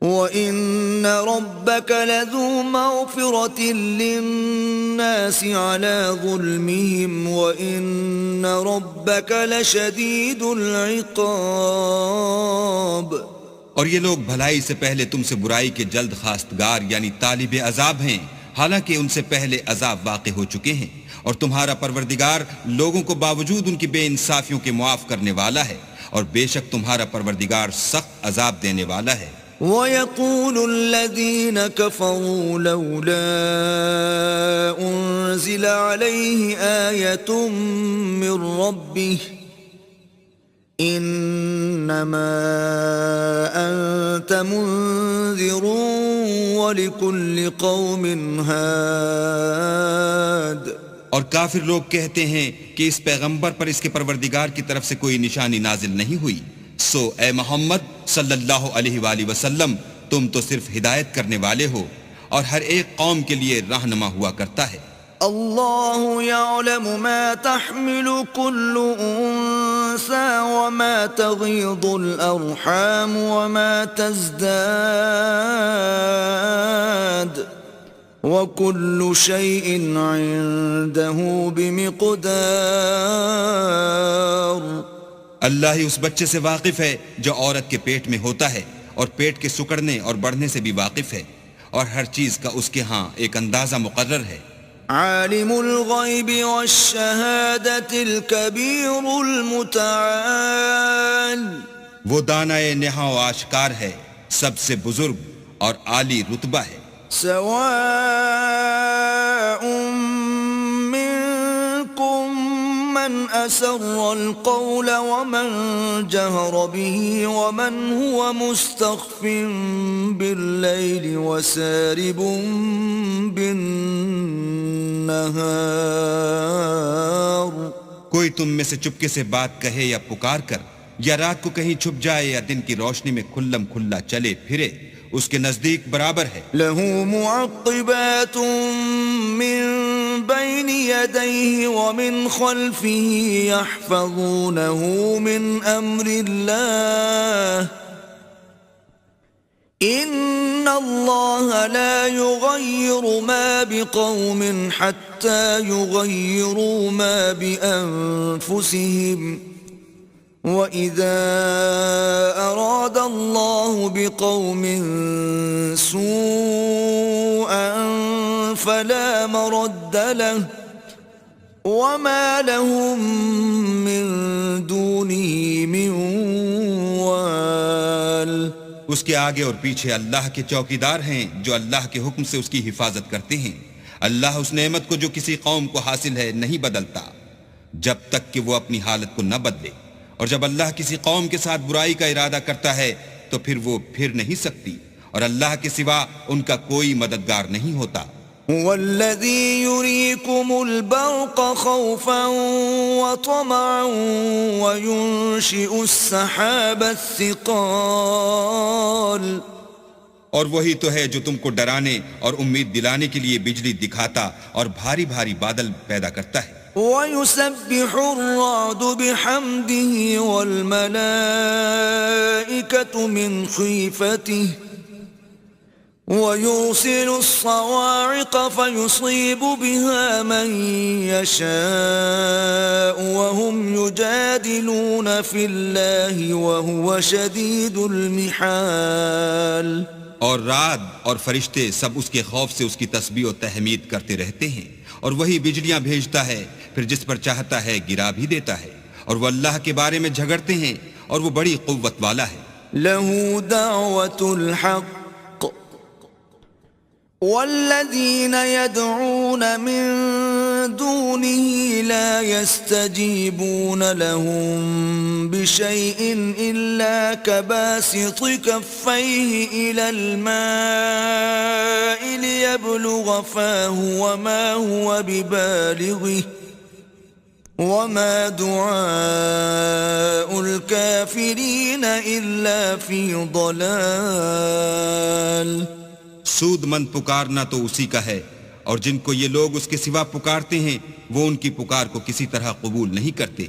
وَإِنَّ رَبَّكَ لَذُو مَغْفِرَةٍ لِلنَّاسِ عَلَى ظُلْمِهِمْ وَإِنَّ رَبَّكَ لَشَدِيدُ الْعِقَابِ۔ اور یہ لوگ بھلائی سے پہلے تم سے برائی کے جلد خواستگار یعنی طالب عذاب ہیں، حالانکہ ان سے پہلے عذاب واقع ہو چکے ہیں، اور تمہارا پروردگار لوگوں کو باوجود ان کی بے انصافیوں کے معاف کرنے والا ہے، اور بے شک تمہارا پروردگار سخت عذاب دینے والا ہے۔ وَيَقُولُ الَّذِينَ كَفَرُوا لَوْلَا أُنزِلَ عَلَيْهِ آيَةٌ مِّن رَّبِّهِ إِنَّمَا أَنتَ مُنذِرٌ وَلِكُلِّ قَوْمٍ هَادٍ۔ اور کافر لوگ کہتے ہیں کہ اس پیغمبر پر اس کے پروردگار کی طرف سے کوئی نشانی نازل نہیں ہوئی، سو اے محمد صلی اللہ علیہ وآلہ وسلم تم تو صرف ہدایت کرنے والے ہو، اور ہر ایک قوم کے لیے رہنما ہوا کرتا ہے۔ اللہ یعلم ما تحمل كل انثى وما تغيض الارحام وما تزداد وكل شيء عنده بمقدار۔ اللہ ہی اس بچے سے واقف ہے جو عورت کے پیٹ میں ہوتا ہے، اور پیٹ کے سکڑنے اور بڑھنے سے بھی واقف ہے، اور ہر چیز کا اس کے ہاں ایک اندازہ مقرر ہے۔ عالم الغیب والشہادۃ الکبیر المتعال۔ وہ دانائے نہاں و آشکار ہے، سب سے بزرگ اور عالی رتبہ ہے۔ سواء منکم من اسر القول ومن جہر به ومن هو مستخف باللیل وسارب بالنہار۔ کوئی تم میں سے چپکے سے بات کہے یا پکار کر، یا رات کو کہیں چھپ جائے یا دن کی روشنی میں کھلم کھلا چلے پھرے، اس کے نزدیک برابر ہے۔ لہ معقبات من بین یدیہ ومن خلفہ یحفظونہ من امر اللہ ان اللہ لا یغیر ما بقوم حتی یغیروا ما بانفسہم وَإِذَا أَرَادَ اللَّهُ بِقَوْمٍ سُوءًا فَلَا مَرَدَّ لَهُ وَمَا لَهُم مِّن دُونِهِ مِن وَالٍ۔ اس کے آگے اور پیچھے اللہ کے چوکیدار ہیں جو اللہ کے حکم سے اس کی حفاظت کرتے ہیں۔ اللہ اس نعمت کو جو کسی قوم کو حاصل ہے نہیں بدلتا جب تک کہ وہ اپنی حالت کو نہ بدلے، اور جب اللہ کسی قوم کے ساتھ برائی کا ارادہ کرتا ہے تو پھر وہ پھر نہیں سکتی، اور اللہ کے سوا ان کا کوئی مددگار نہیں ہوتا۔ هو الذي يريكم البرق خوفا وطمعا وينشئ السحاب الثقال۔ اور وہی تو ہے جو تم کو ڈرانے اور امید دلانے کے لیے بجلی دکھاتا اور بھاری بھاری بادل پیدا کرتا ہے۔ وَيُسَبِّحُ الرَّعْدُ بِحَمْدِهِ وَالْمَلَائِكَةُ مِنْ خِيفَتِهِ ويرسل الصواعق فيصيب بها من يشاء وهم يجادلون في الله وهو شديد المحال. اور رعد اور فرشتے سب اس کے خوف سے اس کی تسبیح و تحمید کرتے رہتے ہیں، اور وہی بجلیاں بھیجتا ہے، پھر جس پر چاہتا ہے گرا بھی دیتا ہے، اور وہ اللہ کے بارے میں جھگڑتے ہیں اور وہ بڑی قوت والا ہے. له دعوة الحق والذين يدعون من دونه لا يستجيبون لهم بشيء إلا كباسط كفيه إلى الماء ليبلغ فاه وما هو ببالغه وما دعاء الكافرين إلا في ضلال. سود مند پکارنا تو اسی کا ہے، اور جن کو یہ لوگ اس کے سوا پکارتے ہیں وہ ان کی پکار کو کسی طرح قبول نہیں کرتے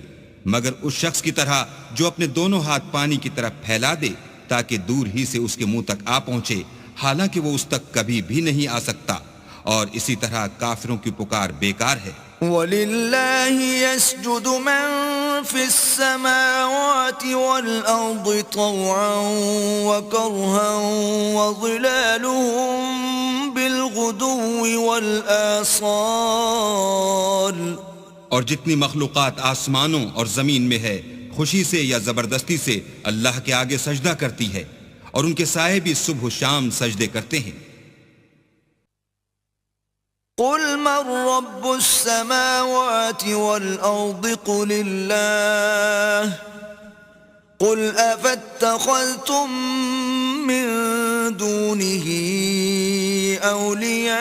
مگر اس شخص کی طرح جو اپنے دونوں ہاتھ پانی کی طرف پھیلا دے تاکہ دور ہی سے اس کے منہ تک آ پہنچے، حالانکہ وہ اس تک کبھی بھی نہیں آ سکتا، اور اسی طرح کافروں کی پکار بیکار ہے. وَلِلَّهِ يَسْجُدُ مَن فِي السَّمَاوَاتِ وَالْأَرْضِ طَوْعًا وَكَرْهًا وَظِلَالُهُم بِالْغُدُوِّ وَالْآصَالِ. اور جتنی مخلوقات آسمانوں اور زمین میں ہے خوشی سے یا زبردستی سے اللہ کے آگے سجدہ کرتی ہے، اور ان کے سائے بھی صبح و شام سجدے کرتے ہیں. قل من رب السماوات والأرض قل الله قل أفاتخذتم من دونه أولياء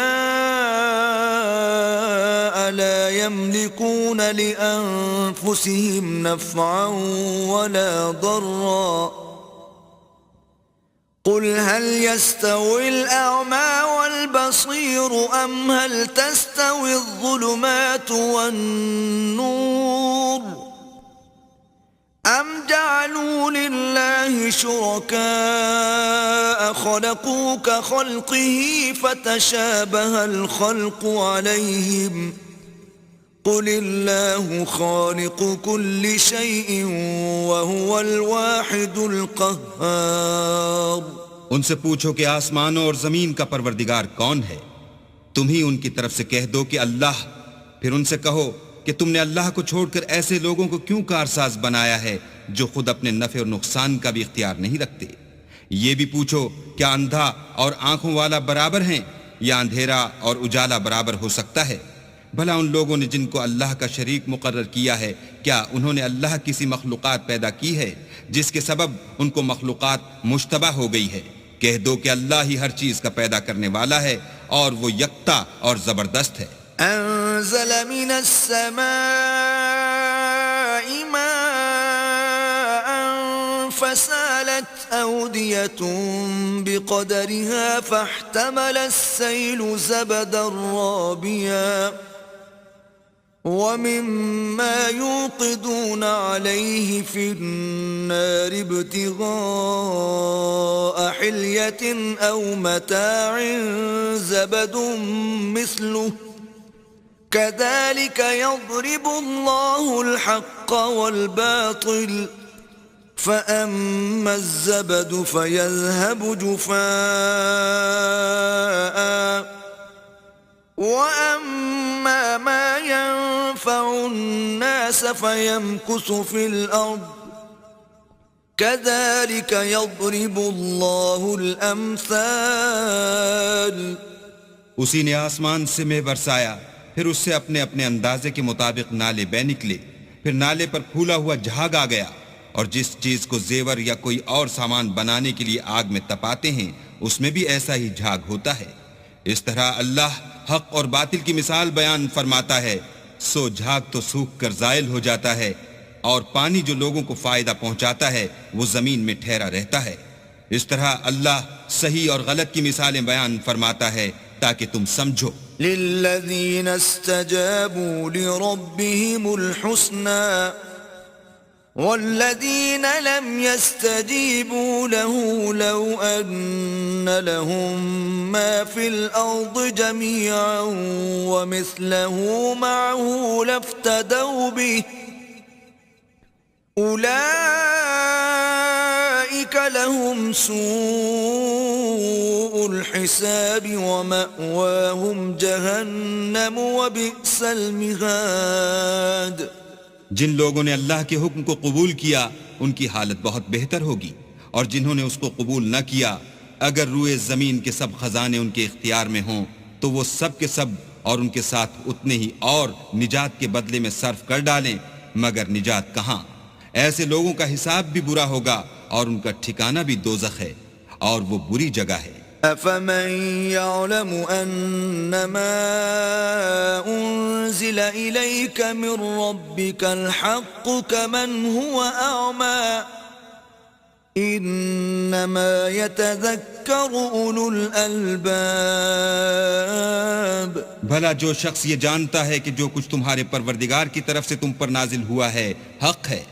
لا يملكون لأنفسهم نفعا ولا ضرا قل هل يستوي الأعمى والبصير أم هل تستوي الظلمات والنور أم جعلوا لله شركاء خلقوا كخلقه فتشابه الخلق عليهم قل الله خالق كل شيء وهو الواحد القهار. ان سے پوچھو کہ آسمانوں اور زمین کا پروردگار کون ہے؟ تم ہی ان کی طرف سے کہہ دو کہ اللہ. پھر ان سے کہو کہ تم نے اللہ کو چھوڑ کر ایسے لوگوں کو کیوں کارساز بنایا ہے جو خود اپنے نفع اور نقصان کا بھی اختیار نہیں رکھتے. یہ بھی پوچھو کیا اندھا اور آنکھوں والا برابر ہیں یا اندھیرا اور اجالا برابر ہو سکتا ہے؟ بھلا ان لوگوں نے جن کو اللہ کا شریک مقرر کیا ہے کیا انہوں نے اللہ کسی مخلوقات پیدا کی ہے جس کے سبب ان کو مخلوقات مشتبہ ہو گئی ہے؟ کہہ دو کہ اللہ ہی ہر چیز کا پیدا کرنے والا ہے اور وہ یکتا اور زبردست ہے. انزل من السماء ماء فسالت أودية بقدرها فاحتمل السيل زبدا رابيا ومما يوقدون عليه في النار ابتغاء حلية أو متاع زبد مثله كذلك يضرب الله الحق والباطل فأما الزبد فيذهب جفاء وأما ما ينفع الناس فيمكث في الأرض كذلك يضرب الله الأمثال. اسی نے آسمان سے مے برسایا، پھر اس سے اپنے اپنے اندازے کے مطابق نالے بہ نکلے، پھر نالے پر پھولا ہوا جھاگ آ گیا، اور جس چیز کو زیور یا کوئی اور سامان بنانے کے لیے آگ میں تپاتے ہیں اس میں بھی ایسا ہی جھاگ ہوتا ہے. اس طرح اللہ حق اور باطل کی مثال بیان فرماتا ہے. سو جھاگ تو سوکھ کر زائل ہو جاتا ہے، اور پانی جو لوگوں کو فائدہ پہنچاتا ہے وہ زمین میں ٹھہرا رہتا ہے. اس طرح اللہ صحیح اور غلط کی مثالیں بیان فرماتا ہے تاکہ تم سمجھو. للذین استجابوا لربهم الحسنى والذين لم يستجيبوا له لو أن لهم ما في الأرض جميعا ومثله معه لافتدوا به أولئك لهم سوء الحساب ومأواهم جهنم وبئس المهاد. جن لوگوں نے اللہ کے حکم کو قبول کیا ان کی حالت بہت بہتر ہوگی، اور جنہوں نے اس کو قبول نہ کیا اگر روئے زمین کے سب خزانے ان کے اختیار میں ہوں تو وہ سب کے سب اور ان کے ساتھ اتنے ہی اور نجات کے بدلے میں صرف کر ڈالیں، مگر نجات کہاں. ایسے لوگوں کا حساب بھی برا ہوگا اور ان کا ٹھکانہ بھی دوزخ ہے، اور وہ بری جگہ ہے. أفمن يعلم أنما أنزل إليك من ربك الحق كمن هو أعمى إنما يتذكر أولو الألباب. بھلا جو شخص یہ جانتا ہے کہ جو کچھ تمہارے پروردگار کی طرف سے تم پر نازل ہوا ہے حق ہے،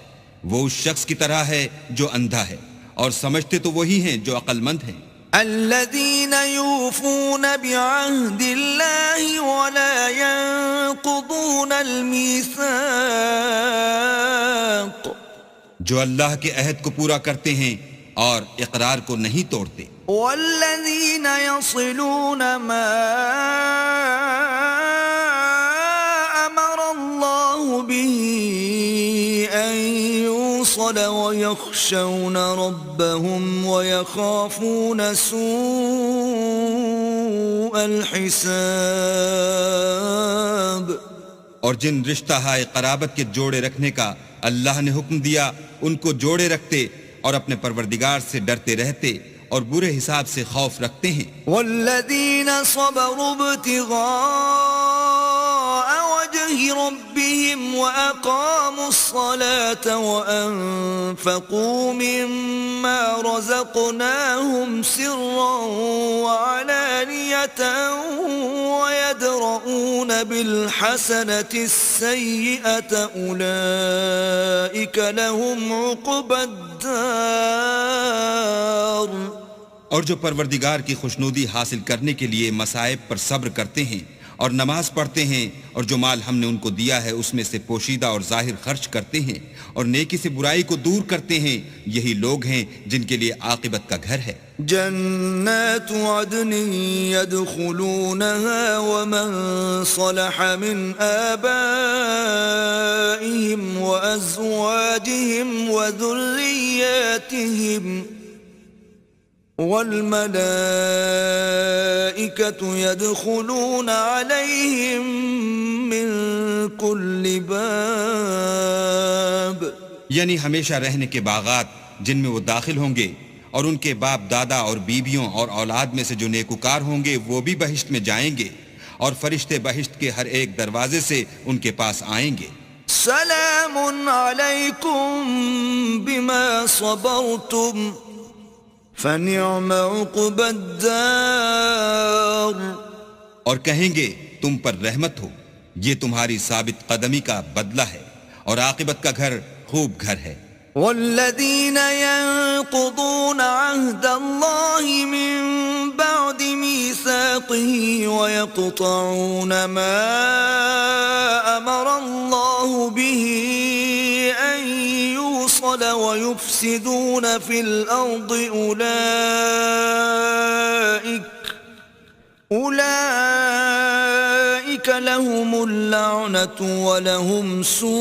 وہ اس شخص کی طرح ہے جو اندھا ہے، اور سمجھتے تو وہی ہیں جو عقل مند ہیں. الذين يوفون بعهد الله ولا ينقضون الميثاق. جو اللہ کے عہد کو پورا کرتے ہیں اور اقرار کو نہیں توڑتے. والذين يصلون ما أمر الله به أن يوصل ويخشون ربهم ويخافون سوء الحساب. اور جن رشتہ ہائے قرابت کے جوڑے رکھنے کا اللہ نے حکم دیا ان کو جوڑے رکھتے اور اپنے پروردگار سے ڈرتے رہتے اور برے حساب سے خوف رکھتے ہیں. والذین صبروا ابتغاء وجه ربهم وأقاموا الصلاة وأنفقوا مما رزقناهم سرا وعلانية ويدرؤون بالحسنة السيئة أولئك لهم عقبى الدار. اور جو پروردگار کی خوشنودی حاصل کرنے کے لیے مصائب پر صبر کرتے ہیں اور نماز پڑھتے ہیں اور جو مال ہم نے ان کو دیا ہے اس میں سے پوشیدہ اور ظاہر خرچ کرتے ہیں اور نیکی سے برائی کو دور کرتے ہیں، یہی لوگ ہیں جن کے لیے عاقبت کا گھر ہے. جنات عدن يدخلونها ومن صلح من آبائهم وأزواجهم وذرياتهم والملائكة يدخلون عليهم من كل باب. یعنی ہمیشہ رہنے کے باغات جن میں وہ داخل ہوں گے، اور ان کے باپ دادا اور بیویوں اور اولاد میں سے جو نیکوکار ہوں گے وہ بھی بہشت میں جائیں گے، اور فرشتے بہشت کے ہر ایک دروازے سے ان کے پاس آئیں گے. سلام علیکم بما صبرتم فنعم عقبى الدار. اور کہیں گے تم پر رحمت ہو، یہ تمہاری ثابت قدمی کا بدلہ ہے، اور عاقبت کا گھر خوب گھر ہے. والذين ينقضون عهد الله من بعد ميثاقه ويقطعون ما أمر الله به أن يوصل ويفسدون في الأرض أولئك لهم اللعنة ولهم سوء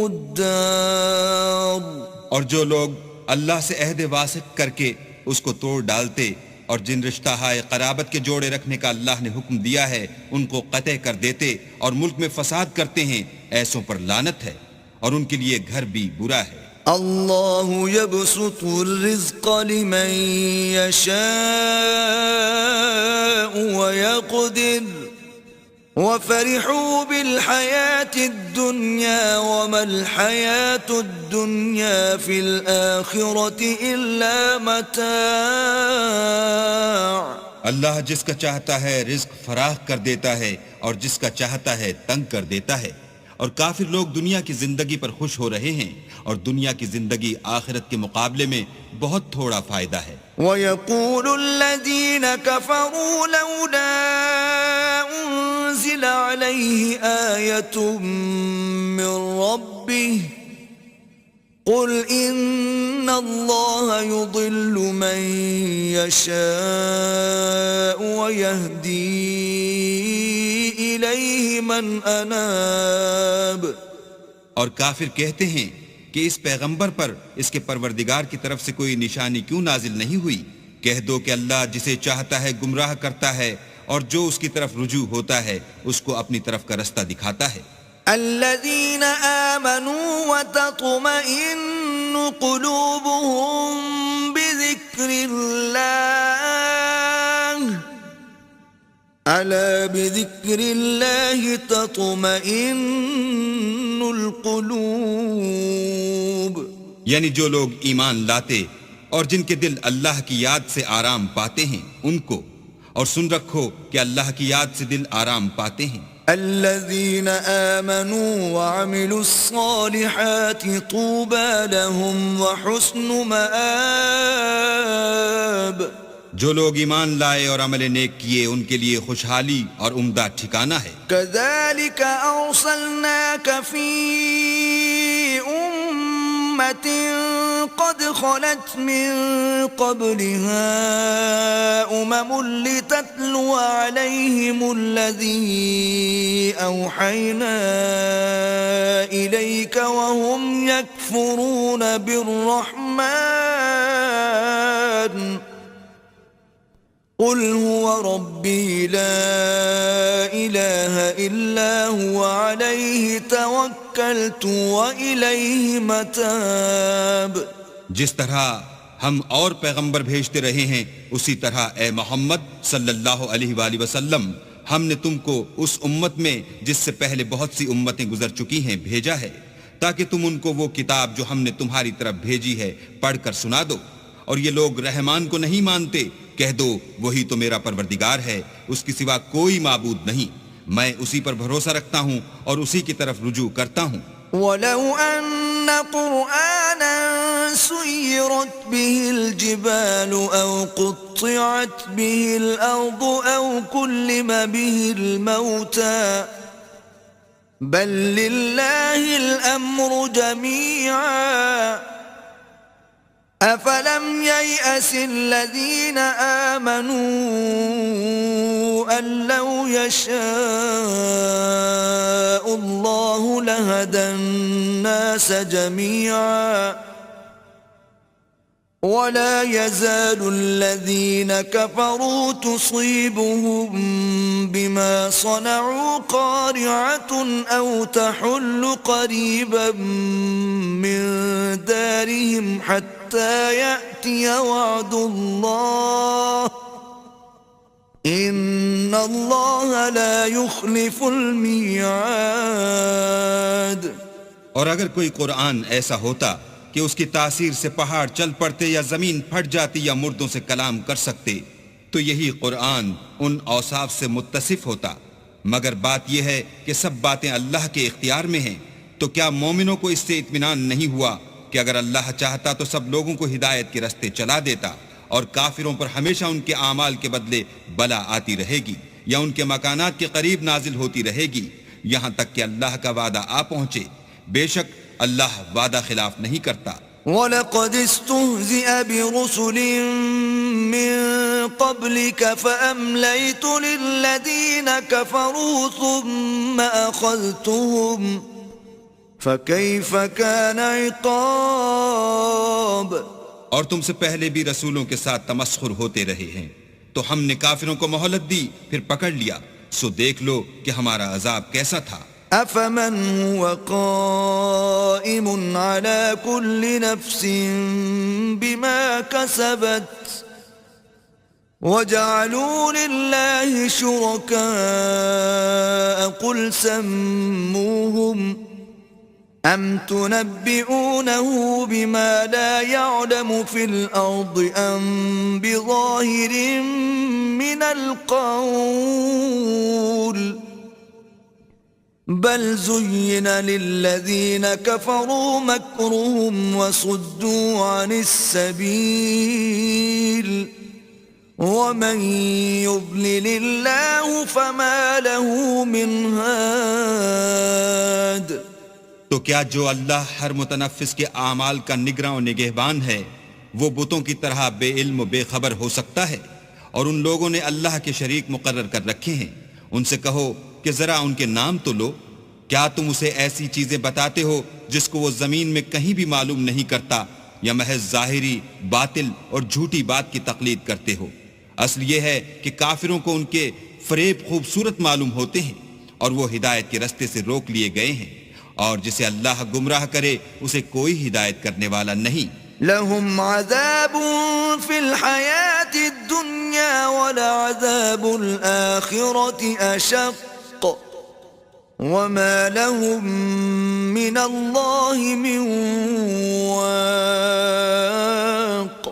الدار. اور جو لوگ اللہ سے عہد واثق کر کے اس کو توڑ ڈالتے اور جن رشتہ ہائے قرابت کے جوڑے رکھنے کا اللہ نے حکم دیا ہے ان کو قطع کر دیتے اور ملک میں فساد کرتے ہیں، ایسوں پر لعنت ہے اور ان کے لیے گھر بھی برا ہے. اللہ يبسط الرزق لمن يشاء ويقدر وفرحوا بالحياة الدنيا وما الحياة الدنيا في الآخرة إلا متاع. اللہ جس کا چاہتا ہے رزق فراخ کر دیتا ہے اور جس کا چاہتا ہے تنگ کر دیتا ہے، اور کافر لوگ دنیا کی زندگی پر خوش ہو رہے ہیں اور دنیا کی زندگی آخرت کے مقابلے میں بہت تھوڑا فائدہ ہے. وَيَقُولُ الَّذِينَ كَفَرُوا لَوْلَا أُنزِلَ عَلَيْهِ آيَةٌ مِّن رَّبِّهِ قُلْ إِنَّ اللَّهَ يُضِلُّ مَن يَشَاءُ وَيَهْدِي إِلَيْهِ مَنْ أَنَابَ. اور کافر کہتے ہیں کہ اس پیغمبر پر اس کے پروردگار کی طرف سے کوئی نشانی کیوں نازل نہیں ہوئی؟ کہہ دو کہ اللہ جسے چاہتا ہے گمراہ کرتا ہے اور جو اس کی طرف رجوع ہوتا ہے اس کو اپنی طرف کا رستہ دکھاتا ہے. الذين آمنوا وتطمئن قلوبهم بذكر الله ألا بذكر الله تطمئن القلوب. یعنی جو لوگ ایمان لاتے اور جن کے دل اللہ کی یاد سے آرام پاتے ہیں ان کو، اور سن رکھو کہ اللہ کی یاد سے دل آرام پاتے ہیں. الذين آمنوا وعملوا الصالحات طوبى لهم وحسن مآب. جو لوگ ایمان لائے اور عمل نیک کیے ان کے لیے خوشحالی اور عمدہ ٹھکانہ ہے. كذلك أرسلناك في أمة قد خلت من قبلها لتتلو عليهم الذي أوحينا إليك وهم يكفرون بالرحمن قل هو ربي لا إله إلا هو عليه توكلت وإليه متاب. جس طرح ہم اور پیغمبر بھیجتے رہے ہیں اسی طرح اے محمد صلی اللہ علیہ وآلہ وسلم ہم نے تم کو اس امت میں جس سے پہلے بہت سی امتیں گزر چکی ہیں بھیجا ہے تاکہ تم ان کو وہ کتاب جو ہم نے تمہاری طرف بھیجی ہے پڑھ کر سنا دو. اور یہ لوگ رحمان کو نہیں مانتے، کہہ دو وہی تو میرا پروردگار ہے، اس کی سوا کوئی معبود نہیں، میں اسی پر بھروسہ رکھتا ہوں اور اسی کی طرف رجوع کرتا ہوں. وَلَوْ أَنَّ قُرْآنًا سُيِّرَتْ بِهِ الْجِبَالُ أَوْ قُطِّعَتْ بِهِ الْأَرْضُ أَوْ كُلِّمَ بِهِ الْمَوْتَى بَل لِّلَّهِ الْأَمْرُ جَمِيعًا أَفَلَمْ يَيْأَسِ الَّذِينَ آمَنُوا أَن لَّوْ يَشَاءُ اللَّهُ لَهَدَى النَّاسَ جَمِيعًا وَلَا يَزَالُ الَّذِينَ كَفَرُوا تُصِيبُهُم بِمَا صَنَعُوا قَارِعَةٌ أَوْ تَحُلُّ قَرِيبًا مِّن دَارِهِمْ حَتَّى يَأْتِيَ وَعْدُ اللَّهِ إِنَّ اللَّهَ لَا يُخْلِفُ الْمِيعَادَ. اور اگر کوئی قرآن ایسا ہوتا کہ اس کی تاثیر سے پہاڑ چل پڑتے یا زمین پھٹ جاتی یا مردوں سے کلام کر سکتے تو یہی قرآن ان اوصاف سے متصف ہوتا. مگر بات یہ ہے کہ سب باتیں اللہ کے اختیار میں ہیں. تو کیا مومنوں کو اس سے اطمینان نہیں ہوا کہ اگر اللہ چاہتا تو سب لوگوں کو ہدایت کے راستے چلا دیتا اور کافروں پر ہمیشہ ان کے اعمال کے بدلے بلا آتی رہے گی یا ان کے مکانات کے قریب نازل ہوتی رہے گی یہاں تک کہ اللہ کا وعدہ آ پہنچے. بے شک اللہ وعدہ خلاف نہیں کرتا. وَلَقَدِ اسْتُهْزِئَ بِرُسُلٍ مِّن قَبْلِكَ فَأَمْلَيْتُ لِلَّذِينَ كَفَرُوا ثُمَّ أَخَذْتُهُمْ فَكَيْفَ كَانَ عِقَابِ. اور تم سے پہلے بھی رسولوں کے ساتھ تمسخر ہوتے رہے ہیں تو ہم نے کافروں کو مہلت دی پھر پکڑ لیا، سو دیکھ لو کہ ہمارا عذاب کیسا تھا. أَفَمَنْ هُوَ قَائِمٌ عَلَى كُلِّ نَفْسٍ بِمَا كَسَبَتْ وَجَعَلُوا لِلَّهِ شُرَكَاءَ قُلْ سَمُّوهُمْ أَمْ تُنَبِّئُونَهُ بِمَا لَا يَعْلَمُ فِي الْأَرْضِ أَمْ بِظَاهِرٍ مِّنَ الْقَوْلِ بل زين للذين كفروا مكرهم وصدوا عن السبيل ومن يضلل الله فما له من هاد. تو کیا جو اللہ ہر متنفس کے اعمال کا نگراں و نگہبان ہے وہ بتوں کی طرح بے علم و بے خبر ہو سکتا ہے؟ اور ان لوگوں نے اللہ کے شریک مقرر کر رکھے ہیں. ان سے کہو کہ ذرا ان کے نام تو لو. کیا تم اسے ایسی چیزیں بتاتے ہو جس کو وہ زمین میں کہیں بھی معلوم نہیں کرتا، یا محض ظاہری باطل اور جھوٹی بات کی تقلید کرتے ہو؟ اصل یہ ہے کہ کافروں کو ان کے فریب خوبصورت معلوم ہوتے ہیں اور وہ ہدایت کے رستے سے روک لیے گئے ہیں، اور جسے اللہ گمراہ کرے اسے کوئی ہدایت کرنے والا نہیں. لهم عذاب في الحياة الدنيا ولعذاب الآخرة أشق وما لهم من الله من واق.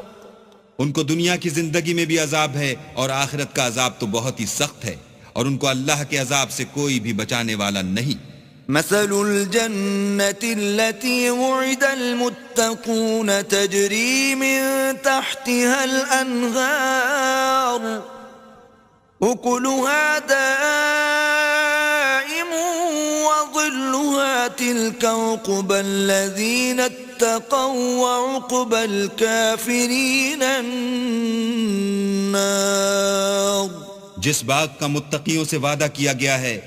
ان کو دنیا کی زندگی میں بھی عذاب ہے اور آخرت کا عذاب تو بہت ہی سخت ہے، اور ان کو اللہ کے عذاب سے کوئی بھی بچانے والا نہیں. مثل الجنة التي وعد المتقون تجري من تحتها الأنهار أكلها دائم وظلها تلك عقبى الذين اتقوا وعقبى الكافرين النار. جس باغ کا متقیوں سے وعدہ کیا گیا ہے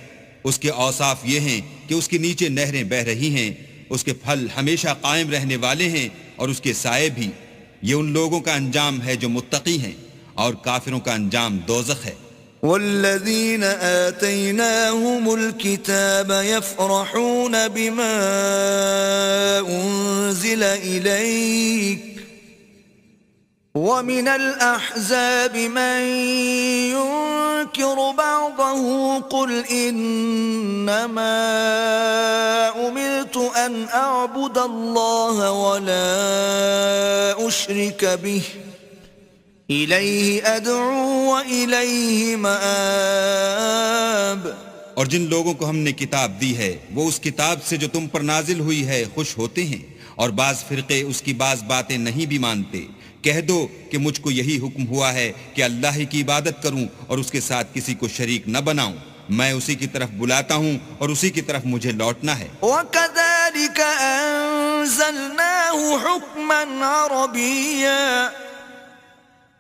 اس کے اوصاف یہ ہیں کہ اس کے نیچے نہریں بہ رہی ہیں، اس کے پھل ہمیشہ قائم رہنے والے ہیں اور اس کے سائے بھی. یہ ان لوگوں کا انجام ہے جو متقی ہیں، اور کافروں کا انجام دوزخ ہے. والذين آتيناهم الكتاب يفرحون بما أنزل إليك ومن الأحزاب من ينكر بعضه قل إنما أمرت أن أعبد الله ولا أشرك به إليه أدعو وإليه مآب. اور جن لوگوں کو ہم نے کتاب دی ہے وہ اس کتاب سے جو تم پر نازل ہوئی ہے خوش ہوتے ہیں، اور بعض فرقے اس کی بعض باتیں نہیں بھی مانتے. کہہ دو کہ مجھ کو یہی حکم ہوا ہے کہ اللہ ہی کی عبادت کروں اور اس کے ساتھ کسی کو شریک نہ بناؤں. میں اسی کی طرف بلاتا ہوں اور اسی کی طرف مجھے لوٹنا ہے. وَكَذَلِكَ أَنزَلْنَاهُ حُكْمًا عَرَبِيًّا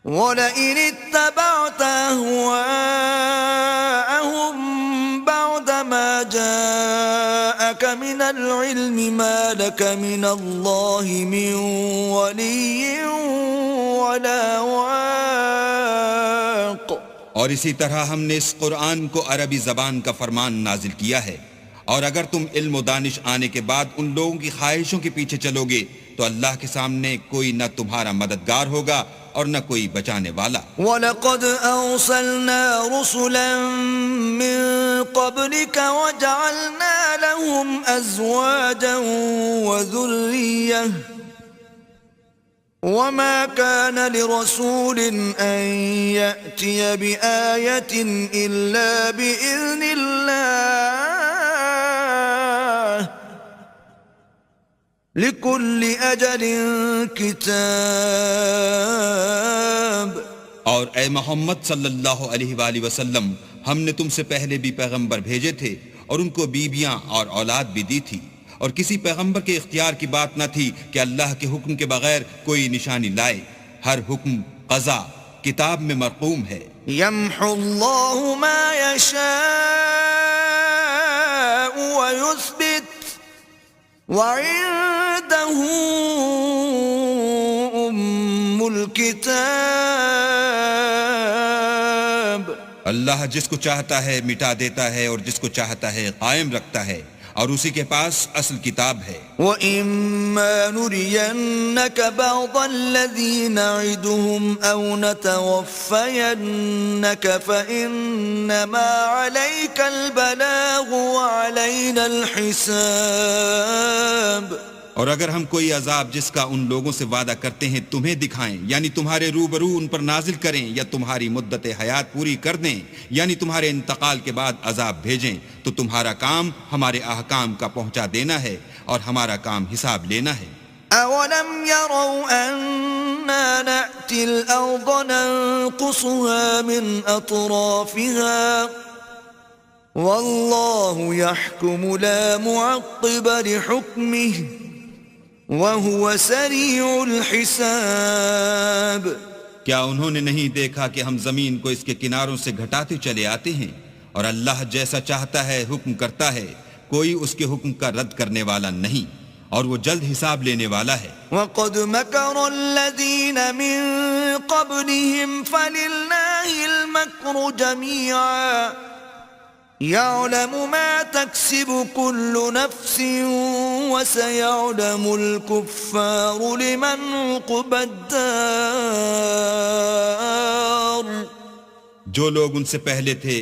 وَلَئِنِ اتَّبَعْتَ أَهْوَاءَهُمْ بَعْدَ مَا جَاءَكَ مِنَ الْعِلْمِ مَا لَكَ مِنَ اللَّهِ مِنْ وَلِيٍّ وَلَا وَاقٍ. اور اسی طرح ہم نے اس قرآن کو عربی زبان کا فرمان نازل کیا ہے، اور اگر تم علم و دانش آنے کے بعد ان لوگوں کی خواہشوں کے پیچھے چلو گے تو اللہ کے سامنے کوئی نہ تمہارا مددگار ہوگا اور نہ کوئی بچانے والا. وَلَقَدْ أَرْسَلْنَا رُسُلًا مِّن قَبْلِكَ وَجَعَلْنَا لَهُمْ أَزْوَاجًا وَذُرِّيَّةً وَمَا كَانَ لِرَسُولٍ أَن يَأْتِيَ بِآيَةٍ إِلَّا بِإِذْنِ اللَّهِ لِكُلِّ أَجَلٍ كِتَابٌ. اور اے محمد صلی اللہ علیہ وآلہ وسلم، ہم نے تم سے پہلے بھی پیغمبر بھیجے تھے اور ان کو بیویاں اور اولاد بھی دی تھی، اور کسی پیغمبر کے اختیار کی بات نہ تھی کہ اللہ کے حکم کے بغیر کوئی نشانی لائے. ہر حکم قضا کتاب میں مرقوم ہے. يَمْحُو اللَّهُ مَا يَشَاءُ وَيُثْبِتُ وَعِندَهُ أُمُّ الْكِتَابِ. اللہ جس کو چاہتا ہے مٹا دیتا ہے اور جس کو چاہتا ہے قائم رکھتا ہے، اور اسی کے پاس اصل کتاب ہے. وَإِمَّا نُرِيَنَّكَ بَعْضَ الَّذِي نَعِدُهُمْ أَوْ نَتَوَفَّيَنَّكَ فَإِنَّمَا عَلَيْكَ الْبَلَاغُ وَعَلَيْنَا الْحِسَابُ. اور اگر ہم کوئی عذاب جس کا ان لوگوں سے وعدہ کرتے ہیں تمہیں دکھائیں، یعنی تمہارے روبرو ان پر نازل کریں، یا تمہاری مدت حیات پوری کر دیں، یعنی تمہارے انتقال کے بعد عذاب بھیجیں، تو تمہارا کام ہمارے احکام کا پہنچا دینا ہے اور ہمارا کام حساب لینا ہے۔ أَوَلَمْ يَرَوْا أَنَّا نَأْتِي الْأَرْضَ نَنقُصُهَا مِنْ أَطْرَافِهَا وَاللَّهُ يَحْكُمُ لَا مُعَقِّبَ لِحُكْمِهِ وَهُوَ سَرِيعُ الْحِسَابِ۔ کیا انہوں نے نہیں دیکھا کہ ہم زمین کو اس کے کناروں سے گھٹاتے چلے آتے ہیں، اور اللہ جیسا چاہتا ہے حکم کرتا ہے، کوئی اس کے حکم کا رد کرنے والا نہیں، اور وہ جلد حساب لینے والا ہے۔ وَقَدْ مَكَرَ الَّذِينَ مِن قَبْلِهِمْ فَلِلَّهِ الْمَكْرُ جَمِيعًا يَعْلَمُ مَا تَكْسِبُ كُلُّ نَفْسٍ وَسَيَعْلَمُ الْكُفَّارُ لِمَنْ عُقْبَى الدَّارِ۔ جو لوگ ان سے پہلے تھے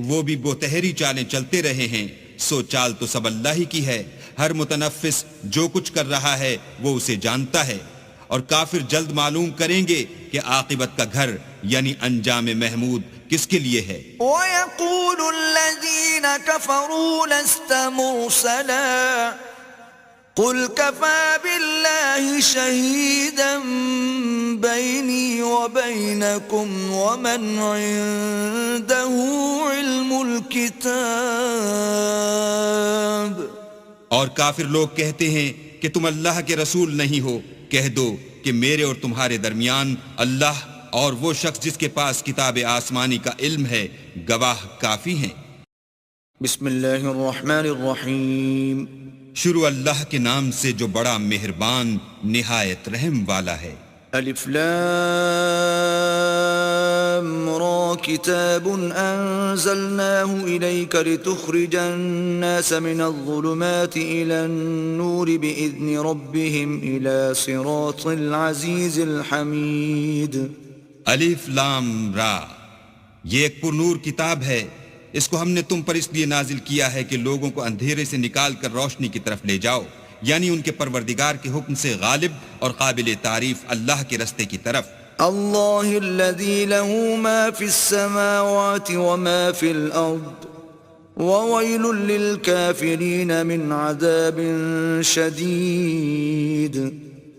وہ بھی بہتری چالیں چلتے رہے ہیں، سو چال تو سب اللہ ہی کی ہے، ہر متنفس جو کچھ کر رہا ہے وہ اسے جانتا ہے، اور کافر جلد معلوم کریں گے کہ عاقبت کا گھر یعنی انجام محمود کس کے لیے ہے۔ وَيَقُولُ الَّذِينَ كَفَرُوا لَسْتَ مُرْسَلًا قُلْ كَفَى بِاللَّهِ شَهِيدًا بَيْنِي وَبَيْنَكُمْ وَمَنْ عِندَهُ عِلْمُ الْكِتَابِ۔ اور کافر لوگ کہتے ہیں کہ تم اللہ کے رسول نہیں ہو، کہہ دو کہ میرے اور تمہارے درمیان اللہ اور وہ شخص جس کے پاس کتاب آسمانی کا علم ہے گواہ کافی ہیں۔ بسم اللہ الرحمن الرحیم۔ شروع اللہ کے نام سے جو بڑا مہربان نہایت رحم والا ہے۔ الف لام را کتاب انزلناه الیک لتخرج الناس من الظلمات الى النور باذن ربهم الى صراط العزیز الحمید۔ الف لام را، یہ ایک پر نور کتاب ہے، اس کو ہم نے تم پر اس لیے نازل کیا ہے کہ لوگوں کو اندھیرے سے نکال کر روشنی کی طرف لے جاؤ، یعنی ان کے پروردگار کے حکم سے غالب اور قابل تعریف اللہ کے رستے کی طرف۔ اللہ الذی له ما فی السماوات وما فی الارض وویل للکافرین من عذاب شدید۔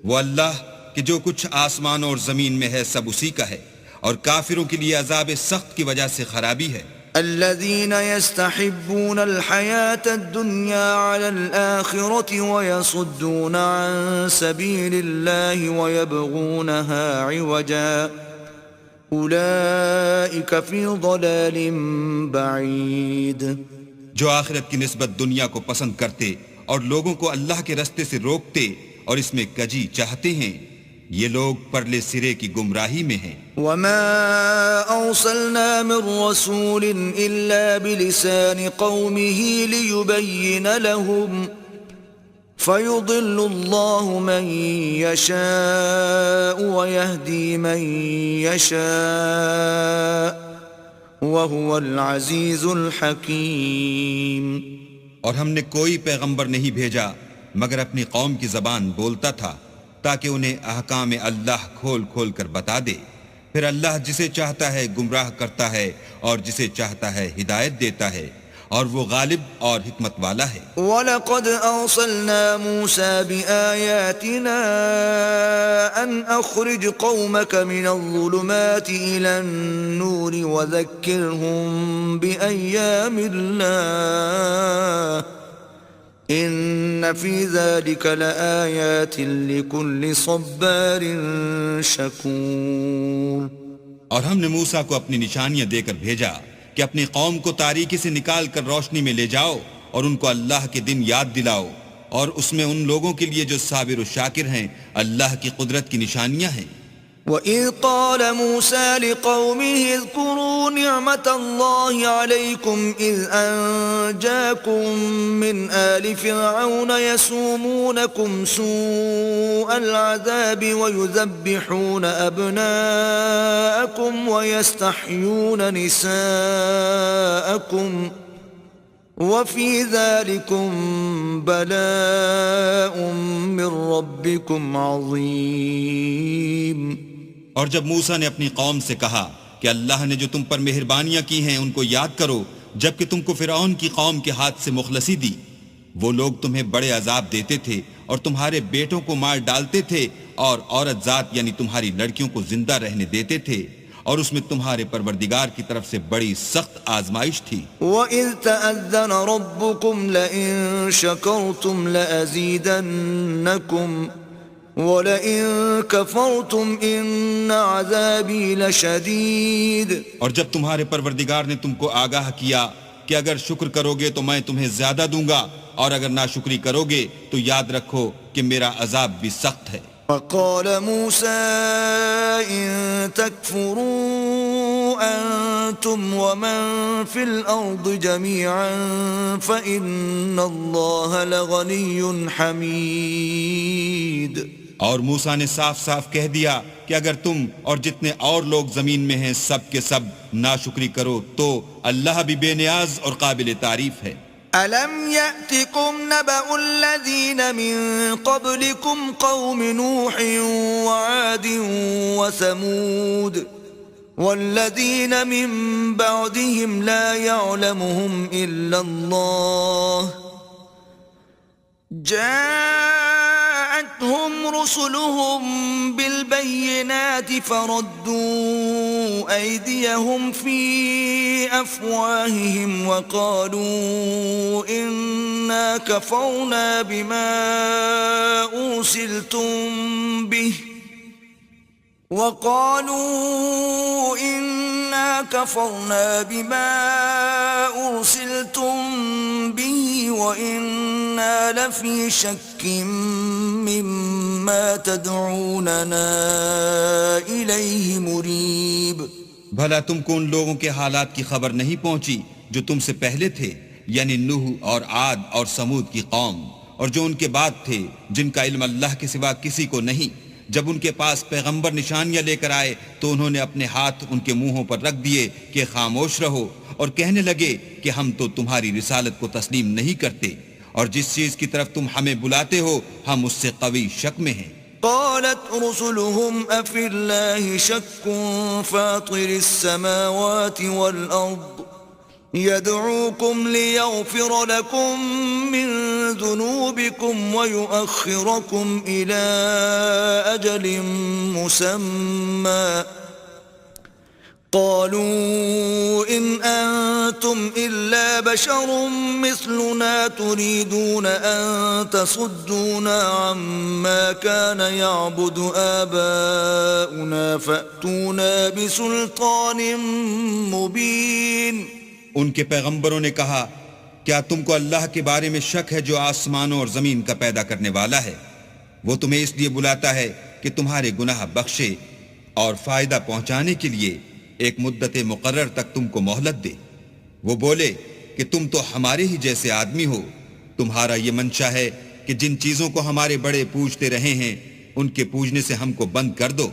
وہ اللہ کہ جو کچھ آسمان اور زمین میں ہے سب اسی کا ہے، اور کافروں کے لیے عذاب سخت کی وجہ سے خرابی ہے۔ الذين يستحبون الحياة الدنيا على الآخرة ويصدون عن سبيل الله ويبغونها عوجا أولئك في ضلال بعيد۔ جو آخرت کی نسبت دنیا کو پسند کرتے اور لوگوں کو اللہ کے رستے سے روکتے اور اس میں کجی چاہتے ہیں، یہ لوگ پرلے سرے کی گمراہی میں ہیں۔ وما أرسلنا من رسول إلا بلسان قومه ليبين لهم فيضل الله من يشاء ويهدي من يشاء وهو العزيز الحكيم۔ اور ہم نے کوئی پیغمبر نہیں بھیجا مگر اپنی قوم کی زبان بولتا تھا تاکہ انہیں احکام اللہ کھول کھول کر بتا دے، پھر اللہ جسے چاہتا ہے گمراہ کرتا ہے اور جسے چاہتا ہے ہدایت دیتا ہے، اور وہ غالب اور حکمت والا ہے۔ وَلَقَدْ أَرْسَلْنَا مُوسَى بِآيَاتِنَا أَنْ أَخْرِجْ قَوْمَكَ مِنَ الظُّلُمَاتِ إِلَى النُّورِ وَذَكِّرْهُمْ بِأَيَّامِ اللَّهِ إِنَّ فِي ذَلِكَ لَآيَاتٍ لِكُلِّ صَبَّارٍ شَكُورٍ۔ اور ہم نے موسیٰ کو اپنی نشانیاں دے کر بھیجا کہ اپنی قوم کو تاریکی سے نکال کر روشنی میں لے جاؤ اور ان کو اللہ کے دن یاد دلاؤ، اور اس میں ان لوگوں کے لیے جو صابر و شاکر ہیں اللہ کی قدرت کی نشانیاں ہیں۔ وَإِذْ قَالَ مُوسَى لِقَوْمِهِ اذْكُرُوا نِعْمَةَ اللَّهِ عَلَيْكُمْ إِذْ أَنْجَاكُمْ مِنْ آلِ فِرْعَوْنَ يَسُومُونَكُمْ سُوءَ الْعَذَابِ وَيُذَبِّحُونَ أَبْنَاءَكُمْ وَيَسْتَحْيُونَ نِسَاءَكُمْ وفي ذلكم بلاء من ربكم عظيم. اور جب موسیٰ نے اپنی قوم سے کہا کہ اللہ نے جو تم پر مہربانیاں کی ہیں ان کو یاد کرو جبکہ تم کو فرعون کی قوم کے ہاتھ سے مخلصی دی. وہ لوگ تمہیں بڑے عذاب دیتے تھے اور تمہارے بیٹوں کو مار ڈالتے تھے اور عورت ذات یعنی تمہاری لڑکیوں کو زندہ رہنے دیتے تھے اور اس میں تمہارے پروردگار کی طرف سے بڑی سخت آزمائش تھی. وَإِذْ تَأَذَّنَ رَبُّكُمْ لَئِن شَكَرْتُمْ لَأَزِيدَنَّكُمْ وَلَئِن كَفَرْتُمْ إِنَّ عَذَابِي لَشَدِيدٌ. اور جب تمہارے پروردگار نے تم کو آگاہ کیا کہ اگر شکر کرو گے تو میں تمہیں زیادہ دوں گا اور اگر ناشکری کرو گے تو یاد رکھو کہ میرا عذاب بھی سخت ہے. وقال موسى إن تكفروا أنتم ومن في الأرض جميعا فإن الله لغني حميد. اور موسیٰ نے صاف صاف کہہ دیا کہ اگر تم اور جتنے اور لوگ زمین میں ہیں سب کے سب ناشکری کرو تو اللہ بھی بے نیاز اور قابل تعریف ہے. أَلَمْ يَأْتِكُمْ نَبَأُ الَّذِينَ مِن قَبْلِكُمْ قَوْمِ نُوحٍ وَعَادٍ وَثَمُودَ وَالَّذِينَ مِن بَعْدِهِمْ لَا يَعْلَمُهُمْ إِلَّا اللَّهُ جاءتهم رسلهم بالبينات فردوا أيديهم في أفواههم وقالوا إنا كفرنا بما أرسلتم به وإنا لفي شك مما تدعوننا إليه مريب. بھلا تم کو ان لوگوں کے حالات کی خبر نہیں پہنچی جو تم سے پہلے تھے یعنی نوح اور عاد اور سمود کی قوم اور جو ان کے بعد تھے جن کا علم اللہ کے سوا کسی کو نہیں. جب ان کے پاس پیغمبر نشانیاں لے کر آئے تو انہوں نے اپنے ہاتھ ان کے منہوں پر رکھ دیے کہ خاموش رہو اور کہنے لگے کہ ہم تو تمہاری رسالت کو تسلیم نہیں کرتے اور جس چیز کی طرف تم ہمیں بلاتے ہو ہم اس سے قوی شک میں ہیں. قالت رسلهم أفي الله شك فاطر السماوات والأرض يدعوكم ليغفر لكم من ذنوبكم ويؤخركم إلى أجل مسمى قالوا إن أنتم إلا بشر مثلنا تريدون أن تصدونا عما كان يعبد آباؤنا فأتونا بسلطان مبين. ان کے پیغمبروں نے کہا کیا تم کو اللہ کے بارے میں شک ہے جو آسمانوں اور زمین کا پیدا کرنے والا ہے؟ وہ تمہیں اس لیے بلاتا ہے کہ تمہارے گناہ بخشے اور فائدہ پہنچانے کے لیے ایک مدت مقرر تک تم کو مہلت دے. وہ بولے کہ تم تو ہمارے ہی جیسے آدمی ہو. تمہارا یہ منشا ہے کہ جن چیزوں کو ہمارے بڑے پوجتے رہے ہیں ان کے پوجنے سے ہم کو بند کر دو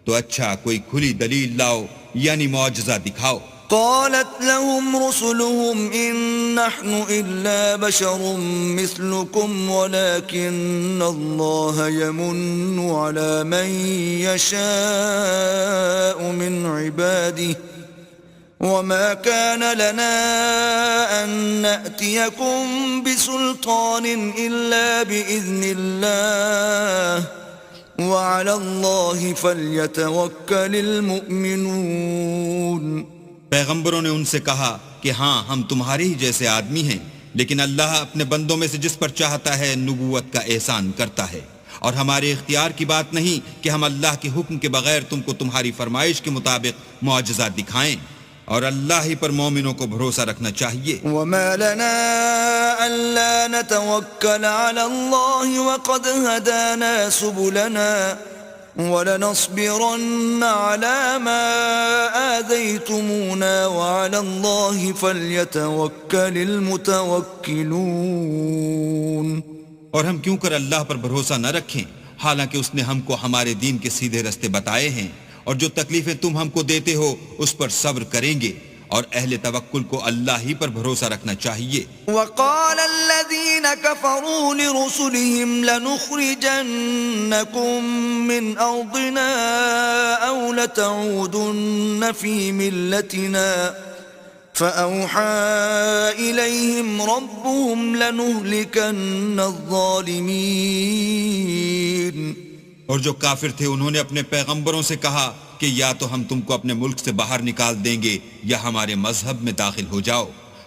تو اچھا کوئی کھلی دلیل لاؤ یعنی معجزہ دکھاؤ. قالت لهم رسلهم إن نحن إلا بشر مثلكم ولكن الله يمن على من يشاء من عباده وما كان لنا أن نأتيكم بسلطان إلا بإذن الله وعلى الله فليتوكل المؤمنون. پیغمبروں نے ان سے کہا کہ ہاں ہم تمہارے ہی جیسے آدمی ہیں لیکن اللہ اپنے بندوں میں سے جس پر چاہتا ہے نبوت کا احسان کرتا ہے اور ہمارے اختیار کی بات نہیں کہ ہم اللہ کے حکم کے بغیر تم کو تمہاری فرمائش کے مطابق معجزات دکھائیں اور اللہ ہی پر مومنوں کو بھروسہ رکھنا چاہیے. وما لنا ألا نتوكل على الله وقد هدانا سبلنا وَلَنَصْبِرَنَّ عَلَى مَا آذَيْتُمُونَا وَعَلَى اللَّهِ فَلْيَتَوَكَّلِ الْمُتَوَكِّلُونَ. اور ہم کیوں کر اللہ پر بھروسہ نہ رکھیں حالانکہ اس نے ہم کو ہمارے دین کے سیدھے رستے بتائے ہیں اور جو تکلیفیں تم ہم کو دیتے ہو اس پر صبر کریں گے اور اہل توکل کو اللہ ہی پر بھروسہ رکھنا چاہیے. وقال الذين كفروا لرسلهم لنخرجنكم من أرضنا أو لتعودن في ملتنا فأوحى إليهم ربهم لنهلكن الظالمين. اور جو کافر تھے انہوں نے اپنے پیغمبروں سے کہا کہ یا تو ہم تم کو اپنے ملک سے باہر نکال دیں گے یا ہمارے مذہب میں داخل ہو جاؤ.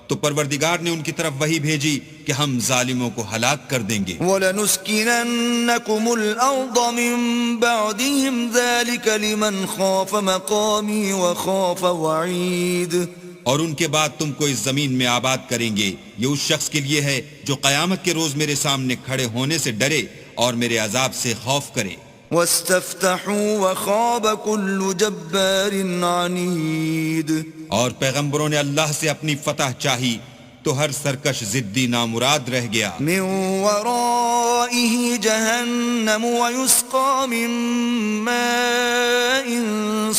تو پروردگار نے ان کی طرف وحی بھیجی کہ ہم ظالموں کو ہلاک کر دیں گے. وَلَنُسْكِنَنَّكُمُ الْأَرْضَ مِن بَعْدِهِمْ ذَلِكَ لِمَنْ خَافَ مَقَامِي وَخَافَ وَعِيدِ. اور ان کے بعد تم کو اس زمین میں آباد کریں گے. یہ اس شخص کے لیے ہے جو قیامت کے روز میرے سامنے کھڑے ہونے سے ڈرے اور میرے عذاب سے خوف کرے. وَاسْتَفْتَحُوا وَخَابَ كُلُّ جَبَّارٍ عَنِيدٍ. اور پیغمبروں نے اللہ سے اپنی فتح چاہی تو ہر سرکش ضدی نامراد رہ گیا. مِن وَرَائِهِ جَهَنَّمُ وَيُسْقَى مِن مَّاءٍ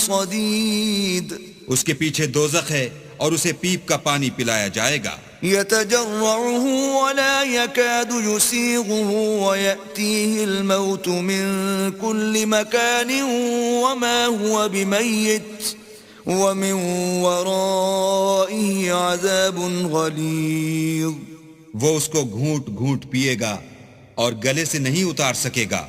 صَدِيدٍ. اس کے پیچھے دوزخ ہے اور اسے پیپ کا پانی پلایا جائے گا. يتجرعه ولا يكاد يسيغه ويأتيه الموت من كل مكان وما هو بميت ومن ورائه عذاب غليظ. وہ اس کو گھونٹ گھونٹ پیے گا اور گلے سے نہیں اتار سکے گا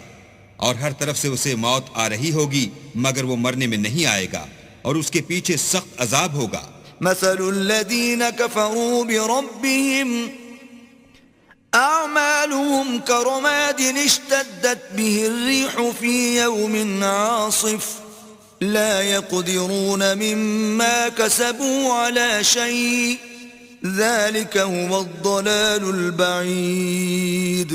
اور ہر طرف سے اسے موت آ رہی ہوگی مگر وہ مرنے میں نہیں آئے گا اور اس کے پیچھے سخت عذاب ہوگا. مثل الذين كفروا بربهم أعمالهم كرماد اشتدت به الريح في يوم عاصف لا يقدرون مما كسبوا على شيء ذلك هو الضلال البعيد.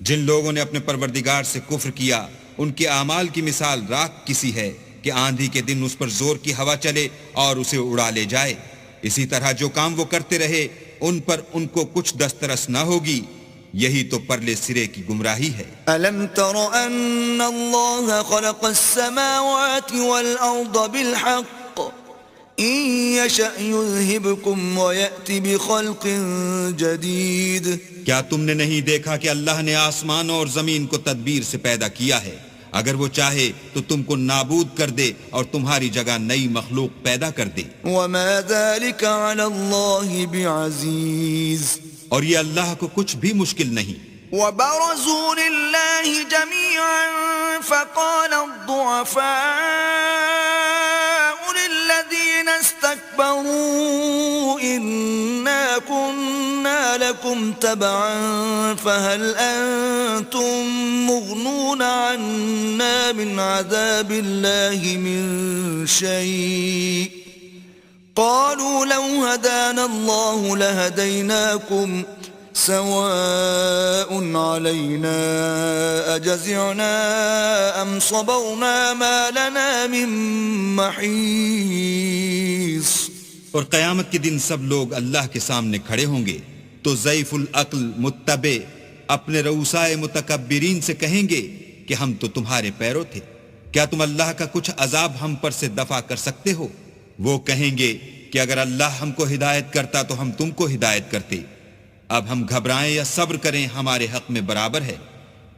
جن لوگوں نے اپنے پروردگار سے کفر کیا ان کے اعمال کی مثال راکھ کسی ہے کہ آندھی کے دن اس پر زور کی ہوا چلے اور اسے اڑا لے جائے. اسی طرح جو کام وہ کرتے رہے ان پر ان کو کچھ دسترس نہ ہوگی. یہی تو پرلے سرے کی گمراہی ہے. أَلَمْ تَرَ أَنَّ اللَّهَ خَلَقَ السَّمَاوَاتِ وَالْأَرْضَ بِالْحَقِّ إِن يَشَأْ يُذْهِبْكُمْ وَيَأْتِ بِخَلْقٍ جَدِيدٍ. کیا تم نے نہیں دیکھا کہ اللہ نے آسمان اور زمین کو تدبیر سے پیدا کیا ہے؟ اگر وہ چاہے تو تم کو نابود کر دے اور تمہاری جگہ نئی مخلوق پیدا کر دے. وَمَا ذَلِكَ عَلَى اللَّهِ بِعَزِيزٍ. اور یہ اللہ کو کچھ بھی مشکل نہیں. وَبَرَزُوا لِلَّهِ جَمِيعًا فَقَالَ الضُّعَفَاءُ لِلَّذِينَ اسْتَكْبَرُوا إِنَّا كُنَّا لَكُمْ تَبَعًا فَهَلْ أَنْتُمْ مُغْنُونَ عَنَّا مِنْ عَذَابِ اللَّهِ مِنْ شَيْءٍ قَالُوا لَوْ هَدَانَا اللَّهُ لَهَدَيْنَاكُمْ سواء علينا أجزعنا أم صبرنا ما لنا من محيص. اور قیامت کے دن سب لوگ اللہ کے سامنے کھڑے ہوں گے تو ضعیف العقل متبع اپنے رؤسائے متکبرین سے کہیں گے کہ ہم تو تمہارے پیرو تھے. کیا تم اللہ کا کچھ عذاب ہم پر سے دفع کر سکتے ہو؟ وہ کہیں گے کہ اگر اللہ ہم کو ہدایت کرتا تو ہم تم کو ہدایت کرتے. اب ہم گھبرائیں یا صبر کریں ہمارے حق میں برابر ہے.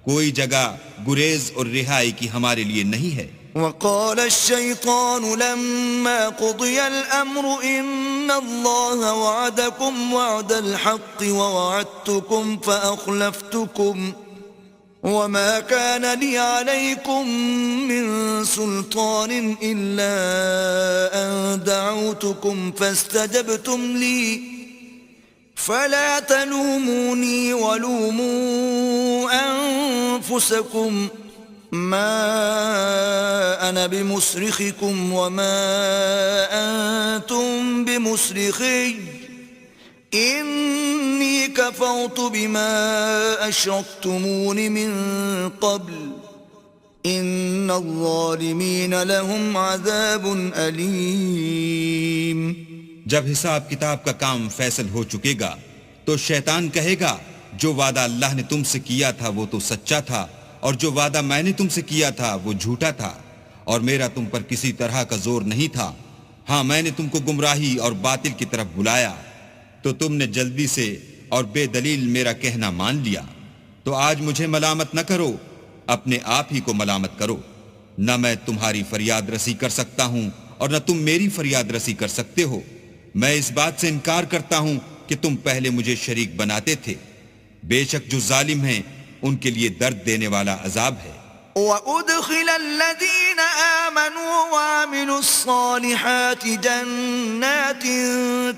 کوئی جگہ گریز اور رہائی کی ہمارے لیے نہیں ہے. وقال الشيطان لما قضي الأمر إن الله وعدكم وعد الحق ووعدتكم فأخلفتكم وما كان لي عليكم من سلطان إلا أن دعوتكم فاستجبتم لي فلا تلوموني ولوموا أنفسكم ما أنا بمصرخكم وما أنتم بمصرخي إني كفرت بما أشركتمون من قبل إن الظالمين لهم عذاب أليم. جب حساب کتاب کا کام فیصل ہو چکے گا تو شیطان کہے گا جو وعدہ اللہ نے تم سے کیا تھا وہ تو سچا تھا اور جو وعدہ میں نے تم سے کیا تھا وہ جھوٹا تھا اور میرا تم پر کسی طرح کا زور نہیں تھا ہاں میں نے تم کو گمراہی اور باطل کی طرف بلایا تو تم نے جلدی سے اور بے دلیل میرا کہنا مان لیا، تو آج مجھے ملامت نہ کرو، اپنے آپ ہی کو ملامت کرو۔ نہ میں تمہاری فریاد رسی کر سکتا ہوں اور نہ تم میری فریاد رسی کر سکتے ہو۔ میں اس بات سے انکار کرتا ہوں کہ تم پہلے مجھے شریک بناتے تھے۔ بے شک جو ظالم ہیں ان کے لیے درد دینے والا عذاب ہے۔ وَأُدْخِلَ الَّذِينَ آمَنُوا وَعَمِلُوا الصَّالِحَاتِ جَنَّاتٍ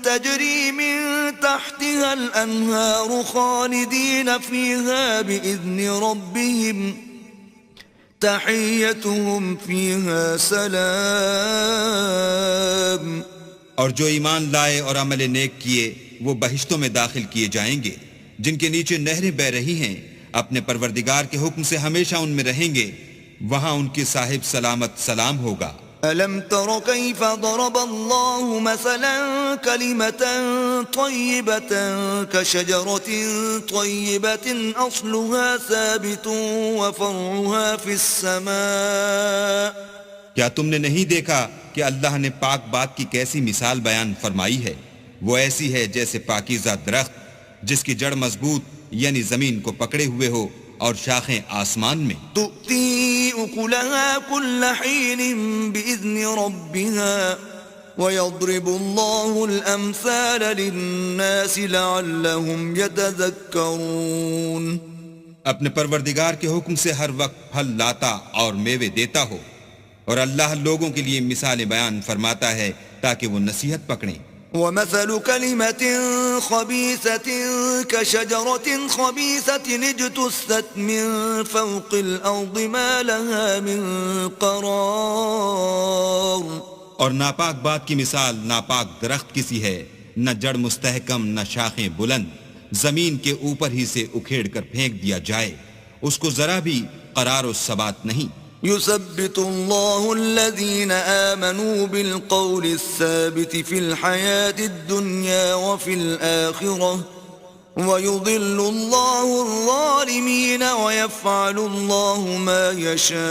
تَجْرِي مِن تَحْتِهَا الْأَنْهَارُ خَالِدِينَ فِيهَا بِإِذْنِ رَبِّهِمْ تَحِيَّتُهُمْ فِيهَا سَلَامٌ۔ اور جو ایمان لائے اور عمل نیک کیے وہ بہشتوں میں داخل کیے جائیں گے جن کے نیچے نہریں بہ رہی ہیں، اپنے پروردگار کے حکم سے ہمیشہ ان میں رہیں گے، وہاں ان کے صاحب سلامت سلام ہوگا۔ أَلَمْ تَرَ كَيْفَ ضَرَبَ اللَّهُ مَثَلًا كَلِمَةً طَيِّبَةً كَشَجَرَةٍ طَيِّبَةٍ أَصْلُهَا ثَابِتٌ وَفَرْعُهَا فِي السَّمَاءِ۔ کیا تم نے نہیں دیکھا کہ اللہ نے پاک بات کی کیسی مثال بیان فرمائی ہے؟ وہ ایسی ہے جیسے پاکیزہ درخت جس کی جڑ مضبوط یعنی زمین کو پکڑے ہوئے ہو اور شاخیں آسمان میں۔ تُؤْتِي أُكُلَهَا كُلَّ حِينٍ بِإِذْنِ رَبِّهَا وَيَضْرِبُ اللَّهُ الْأَمْثَالَ لِلنَّاسِ لَعَلَّهُمْ يَتَذَكَّرُونَ۔ اپنے پروردگار کے حکم سے ہر وقت پھل لاتا اور میوے دیتا ہو، اور اللہ لوگوں کے لیے مثالیں بیان فرماتا ہے تاکہ وہ نصیحت پکڑیں۔ وَمَثَلُ كَلِمَةٍ خَبِيثَةٍ كَشَجَرَةٍ خَبِيثَةٍ اجْتُثَّتْ مِنْ فَوْقِ الْأَرْضِ مَا لَهَا مِنْ قَرَارٍ۔ اور ناپاک بات کی مثال ناپاک درخت کسی ہے، نہ جڑ مستحکم نہ شاخیں بلند، زمین کے اوپر ہی سے اکھیڑ کر پھینک دیا جائے، اس کو ذرا بھی قرار و ثبات نہیں۔ يثبت الله الذين آمنوا بالقول الثابت في الحياة الدنيا وفي الآخرة ويضل الله الظالمين ويفعل الله ما يشاء۔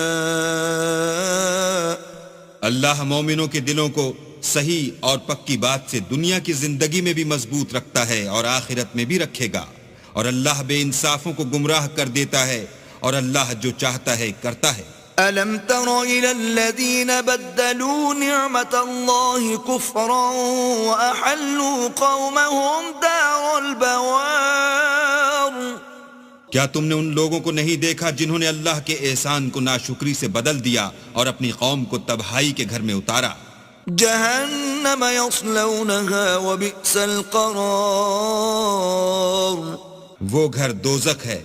اللہ مومنوں کے دلوں کو صحیح اور پکی بات سے دنیا کی زندگی میں بھی مضبوط رکھتا ہے اور آخرت میں بھی رکھے گا، اور اللہ بے انصافوں کو گمراہ کر دیتا ہے، اور اللہ جو چاہتا ہے کرتا ہے۔ أَلَمْ تَرَ إِلَى الَّذِينَ بَدَّلُوا نِعْمَةَ اللَّهِ كُفْرًا وَأَحَلُّوا قَوْمَهُمْ دَارَ الْبَوَارِ۔ کیا تم نے ان لوگوں کو نہیں دیکھا جنہوں نے اللہ کے احسان کو ناشکری سے بدل دیا اور اپنی قوم کو تباہی کے گھر میں اتارا؟ جہنم یصلونها وبئس القرار۔ وہ گھر دوزخ ہے،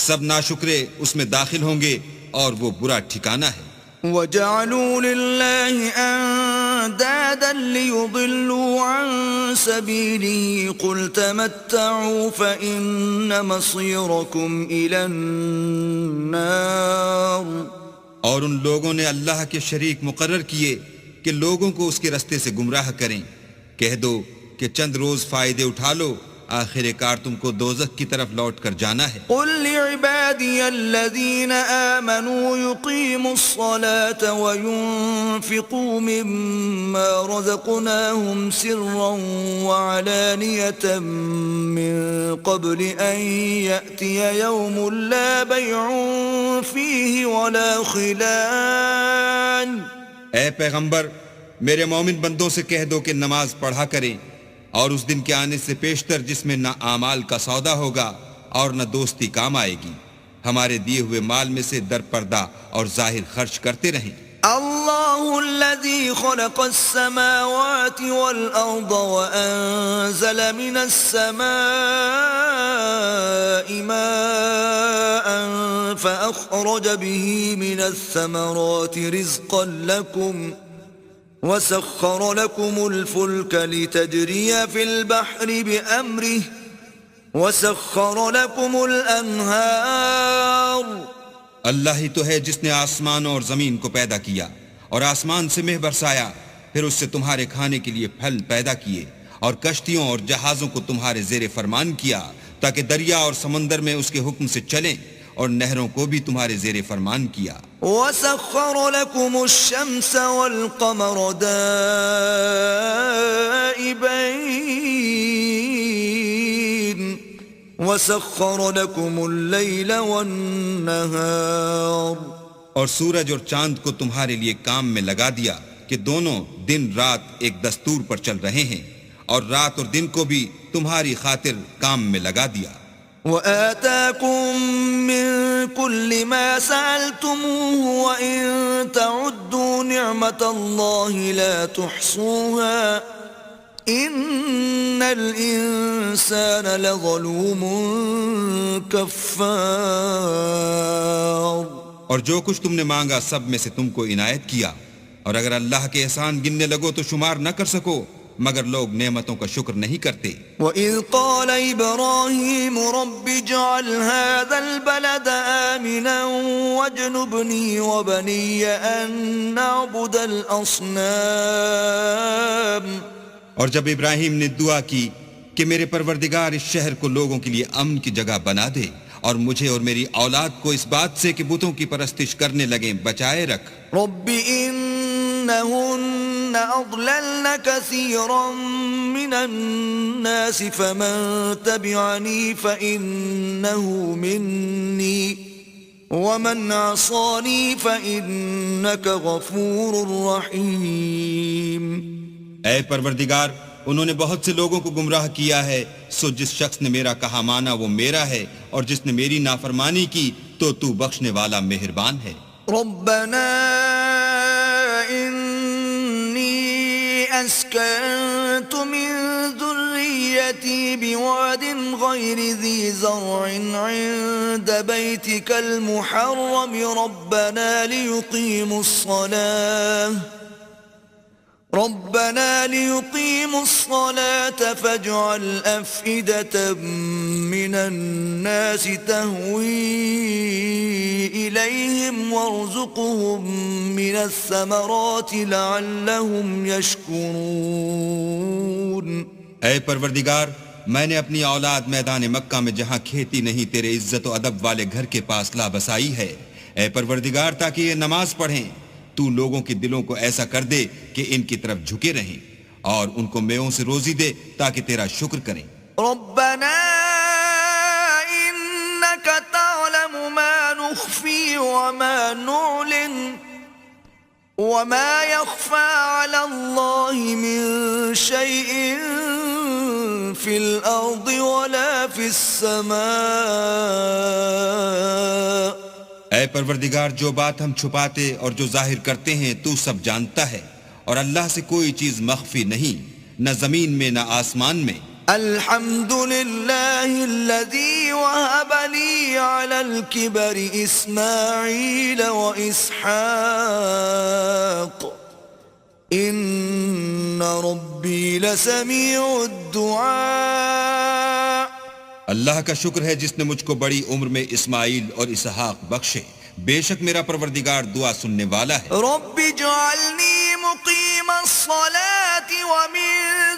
سب ناشکرے اس میں داخل ہوں گے اور وہ برا ٹھکانہ ہے۔ وَجَعَلُوا لِلَّهِ أَنْدَادًا لِيُضِلُّوا عَنْ سَبِيلِهِ قُلْ تَمَتَّعُوا فَإِنَّ مَصِيرَكُمْ إِلَى النَّارِ۔ اور ان لوگوں نے اللہ کے شریک مقرر کیے کہ لوگوں کو اس کے رستے سے گمراہ کریں، کہہ دو کہ چند روز فائدے اٹھا لو، آخر کار تم کو دوزخ کی طرف لوٹ کر جانا ہے۔ قل لعبادی الذین آمنوا یقیموا الصلاة وینفقوا مما رزقناهم سرا وعلانیة من قبل ان یأتی یوم لا بیع فیہ ولا خلال۔ اے پیغمبر، میرے مومن بندوں سے کہہ دو کہ نماز پڑھا کریں، اور اس دن کے آنے سے پیشتر جس میں نہ اعمال کا سودا ہوگا اور نہ دوستی کام آئے گی، ہمارے دیے ہوئے مال میں سے در پردہ اور ظاہر خرچ کرتے رہیں۔ اللہ الذي خلق السماوات والأرض وأنزل من السماء ماء فأخرج به من الثمرات رزقا لكم وسخر لكم الفلك لتجري في البحر بأمره وسخر لكم الأنهار۔ اللہ ہی تو ہے جس نے آسمانوں اور زمین کو پیدا کیا اور آسمان سے مہ برسایا، پھر اس سے تمہارے کھانے کے لیے پھل پیدا کیے، اور کشتیوں اور جہازوں کو تمہارے زیر فرمان کیا تاکہ دریا اور سمندر میں اس کے حکم سے چلیں، اور نہروں کو بھی تمہارے زیر فرمان کیا۔ وَسَخَّرَ لَكُمُ الشَّمْسَ وَالْقَمَرَ دَائِبَيْنِ وسخر لكم الليل والنهار اور سورج اور چاند کو تمہارے لیے کام میں لگا دیا کہ دونوں دن رات ایک دستور پر چل رہے ہیں، اور رات اور دن کو بھی تمہاری خاطر کام میں لگا دیا۔ وآتاكم من كل ما سألتموه وإن تعدوا نعمة الله لا تحصوها إن الإنسان لظلوم كفار۔ اور جو کچھ تم نے مانگا سب میں سے تم کو عنایت کیا، اور اگر اللہ کے احسان گننے لگو تو شمار نہ کر سکو، مگر لوگ نعمتوں کا شکر نہیں کرتے۔ وَإِذْ قَالَ إِبْرَاهِيمُ رَبِّ اجْعَلْ هَذَا الْبَلَدَ آمِنًا وَاجْنُبْنِي وَبَنِيَّ أَن نَّعْبُدَ الْأَصْنَامَ۔ اور جب ابراہیم نے دعا کی کہ میرے پروردگار اس شہر کو لوگوں کے لیے امن کی جگہ بنا دے، اور مجھے اور میری اولاد کو اس بات سے کہ بتوں کی پرستش کرنے لگیں بچائے رکھ۔ رَبِّ إِنَّهُنَّ أَضْلَلْنَ كَثِيرًا مِّنَ النَّاسِ فَمَن تَبِعَنِي فَإِنَّهُ مِنِّي وَمَنْ عَصَانِي فَإِنَّكَ غَفُورٌ رَّحِيمٌ۔ اے پروردگار، انہوں نے بہت سے لوگوں کو گمراہ کیا ہے، سو جس شخص نے میرا کہا مانا وہ میرا ہے، اور جس نے میری نافرمانی کی تو بخشنے والا مہربان ہے۔ ربنا إني أسكنت من ذريتي بواد غير ذي زرع عند بيتك المحرم ربنا ليقيموا الصلاة فاجعل أفئدة من الناس تهوي إليهم وارزقهم من الثمرات لعلهم يشكرون۔ اے پروردگار، میں نے اپنی اولاد میدان مکہ میں جہاں کھیتی نہیں تیرے عزت و ادب والے گھر کے پاس لا بسائی ہے، اے پروردگار تاکہ یہ نماز پڑھیں۔ تو لوگوں کے دلوں کو ایسا کر دے کہ ان کی طرف جھکے رہیں، اور ان کو میووں سے روزی دے تاکہ تیرا شکر کریں۔ ربنا انك تعلم ما نخفي وما نعلن وما يخفى على الله من شيء في الارض ولا في السماء۔ اے پروردگار، جو بات ہم چھپاتے اور جو ظاہر کرتے ہیں تو سب جانتا ہے، اور اللہ سے کوئی چیز مخفی نہیں، نہ زمین میں نہ آسمان میں۔ الحمد لله الذي وهب لي على الكبر إسماعيل وإسحاق إن ربي لسميع الدعاء۔ اللہ کا شکر ہے جس نے مجھ کو بڑی عمر میں اسماعیل اور اسحاق بخشے، بے شک میرا پروردگار دعا سننے والا ہے۔ رب اجعلنی مقیم الصلاة ومن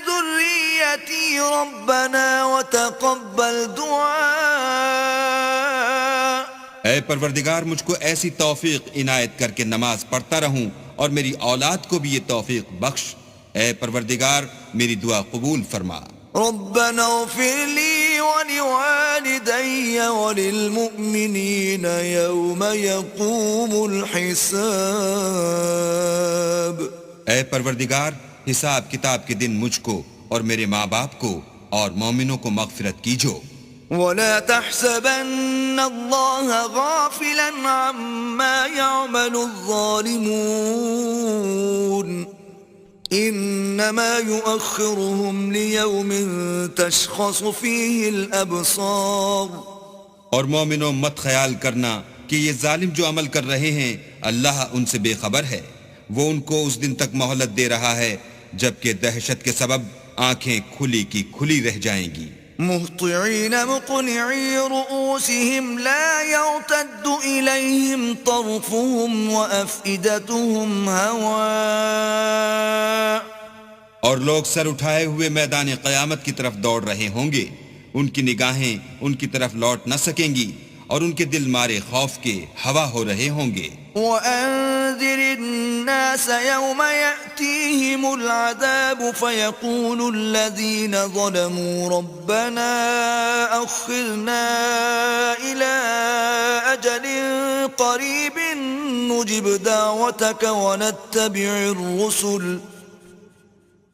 ذریتی ربنا وتقبل دعاء۔ اے پروردگار، مجھ کو ایسی توفیق عنایت کر کے نماز پڑھتا رہوں، اور میری اولاد کو بھی یہ توفیق بخش۔ اے پروردگار، میری دعا قبول فرما۔ ربنا اغفر لي ولوالدي وللمؤمنين يوم يقوم الحساب۔ اے پروردگار، حساب کتاب کے دن مجھ کو اور میرے ماں باپ کو اور مومنوں کو مغفرت کیجو۔ ولا تحسبن الله غافلا عما يعمل الظالمون انما يؤخرهم ليوم تشخص فيه الابصار۔ اور مومنوں، مت خیال کرنا کہ یہ ظالم جو عمل کر رہے ہیں اللہ ان سے بے خبر ہے، وہ ان کو اس دن تک مہلت دے رہا ہے جبکہ دہشت کے سبب آنکھیں کھلی کی کھلی رہ جائیں گی۔ مہطعین مقنعی رؤوسهم لا يرتد إليهم طرفهم وأفئدتهم هواء۔ اور لوگ سر اٹھائے ہوئے میدان قیامت کی طرف دوڑ رہے ہوں گے، ان کی نگاہیں ان کی طرف لوٹ نہ سکیں گی، اور ان کے دل مارے خوف کے ہوا ہو رہے ہوں گے۔ وَأَنذِرْ وأنذر الناس يوم يأتيهم العذاب فيقول الذين ظلموا ربنا أخرنا إلى أجل قريب نجب دعوتك ونتبع الرسل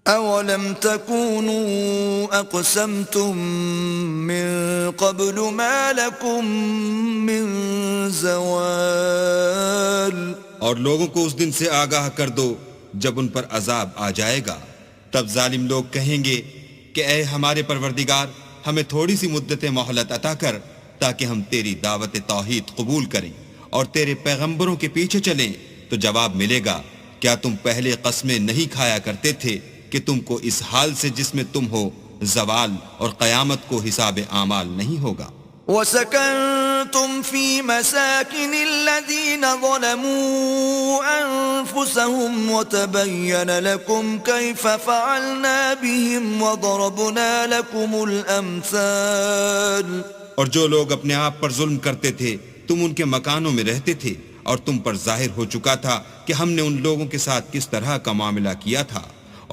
أولم تكونوا أقسمتم من قبل ما لكم من زوال. اور لوگوں کو اس دن سے آگاہ کر دو جب ان پر عذاب آ جائے گا. تب ظالم لوگ کہیں گے کہ اے ہمارے پروردگار ہمیں تھوڑی سی مدت مہلت عطا کر تاکہ ہم تیری دعوت توحید قبول کریں اور تیرے پیغمبروں کے پیچھے چلیں. تو جواب ملے گا کیا تم پہلے قسمیں نہیں کھایا کرتے تھے کہ تم کو اس حال سے جس میں تم ہو زوال اور قیامت کو حساب اعمال نہیں ہوگا. وَسَكَنْتُمْ فِي مَسَاكِنِ الَّذِينَ ظَلَمُوا أَنفُسَهُمْ وَتَبَيَّنَ لَكُمْ كَيْفَ فَعَلْنَا بِهِمْ وَضَرَبْنَا لَكُمُ الْأَمْثَالَ. اور جو لوگ اپنے آپ پر ظلم کرتے تھے تم ان کے مکانوں میں رہتے تھے اور تم پر ظاہر ہو چکا تھا کہ ہم نے ان لوگوں کے ساتھ کس طرح کا معاملہ کیا تھا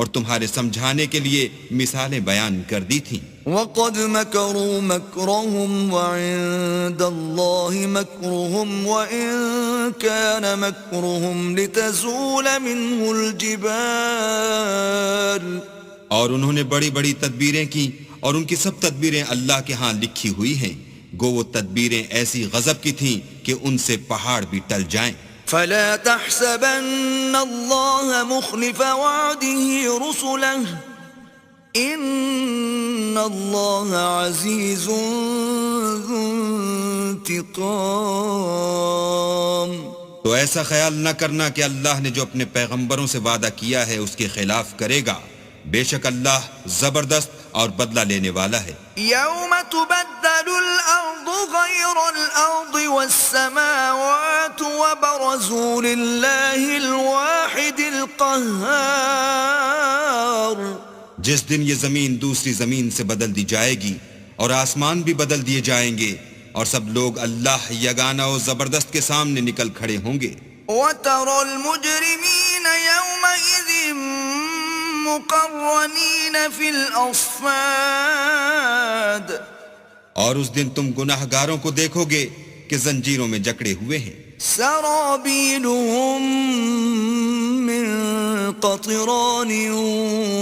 اور تمہارے سمجھانے کے لیے مثالیں بیان کر دی تھیں. وَقَدْ مَكَرُوا مَكْرَهُمْ وَعِندَ اللَّهِ مَكْرُهُمْ وَإِن كَانَ مَكْرُهُمْ لِتَزُولَ مِنْهُ الْجِبَالُ. اور انہوں نے بڑی بڑی تدبیریں کی اور ان کی سب تدبیریں اللہ کے ہاں لکھی ہوئی ہیں. گو وہ تدبیریں ایسی غضب کی تھیں کہ ان سے پہاڑ بھی ٹل جائیں. فلا تحسبن الله مخلف وعده رسله ان الله عزيز ذو انتقام. تو ایسا خیال نہ کرنا کہ اللہ نے جو اپنے پیغمبروں سے وعدہ کیا ہے اس کے خلاف کرے گا. بے شک اللہ زبردست اور بدلہ لینے والا ہے. یوم تبدل الارض غیر الارض والسماوات وبرزوا للہ الواحد القہار. جس دن یہ زمین دوسری زمین سے بدل دی جائے گی اور آسمان بھی بدل دیے جائیں گے اور سب لوگ اللہ یگانہ و زبردست کے سامنے نکل کھڑے ہوں گے. وَتَرَى الْمُجْرِمِينَ يَوْمَئِذٍ مُقَرَّنِينَ فِي الْأَصْفَادِ. اور اس دن تم گناہگاروں کو دیکھو گے کہ زنجیروں میں جکڑے ہوئے ہیں. سَرَابِيلُهُم مِّن قَطِرَانٍ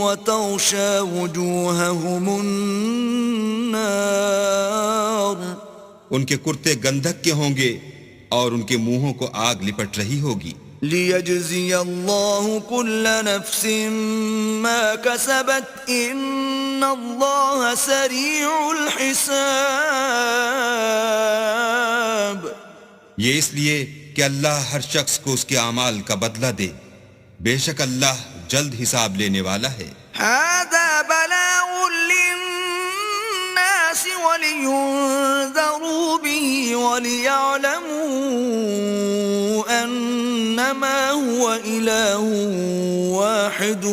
وَتَغْشَى وُجُوهَهُمُ النَّارُ. ان کے کرتے گندھک کے ہوں گے اور ان کے منہوں کو آگ لپٹ رہی ہوگی. لِيَجْزِيَ اللَّهُ كُلَّ نَفْسٍ مَا كَسَبَتْ إِنَّ اللَّهَ سَرِيعُ الْحِسَابِ. یہ اس لیے کہ اللہ ہر شخص کو اس کے اعمال کا بدلہ دے. بے شک اللہ جلد حساب لینے والا ہے. هَذَا بَلَاغٌ لِلنَّاسِ وَلِيُنذَرُوا بِهِ وَلِيَعْلَمُوا أَنَّمَا هُوَ إِلَٰهٌ وَاحِدٌ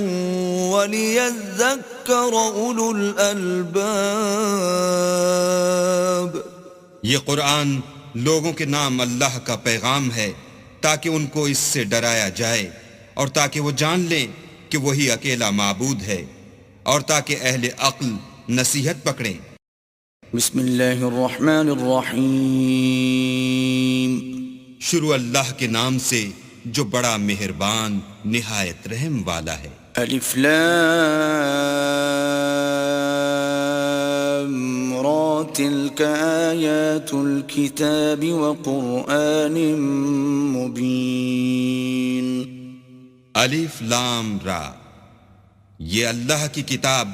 وَلِيَذَّكَّرَ أُولُو الْأَلْبَابِ. یہ قرآن لوگوں کے نام اللہ کا پیغام ہے تاکہ ان کو اس سے ڈرایا جائے اور تاکہ وہ جان لیں کہ وہی اکیلا معبود ہے اور تاکہ اہل عقل نصیحت پکڑیں. بسم اللہ الرحمن الرحیم. شروع اللہ کے نام سے جو بڑا مہربان نہایت رحم والا ہے. الف لام را تلک آیات الکتاب وقرآن مبین. الف لام را یہ اللہ کی کتاب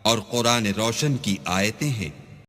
اور قرآن روشن کی آیتیں ہیں.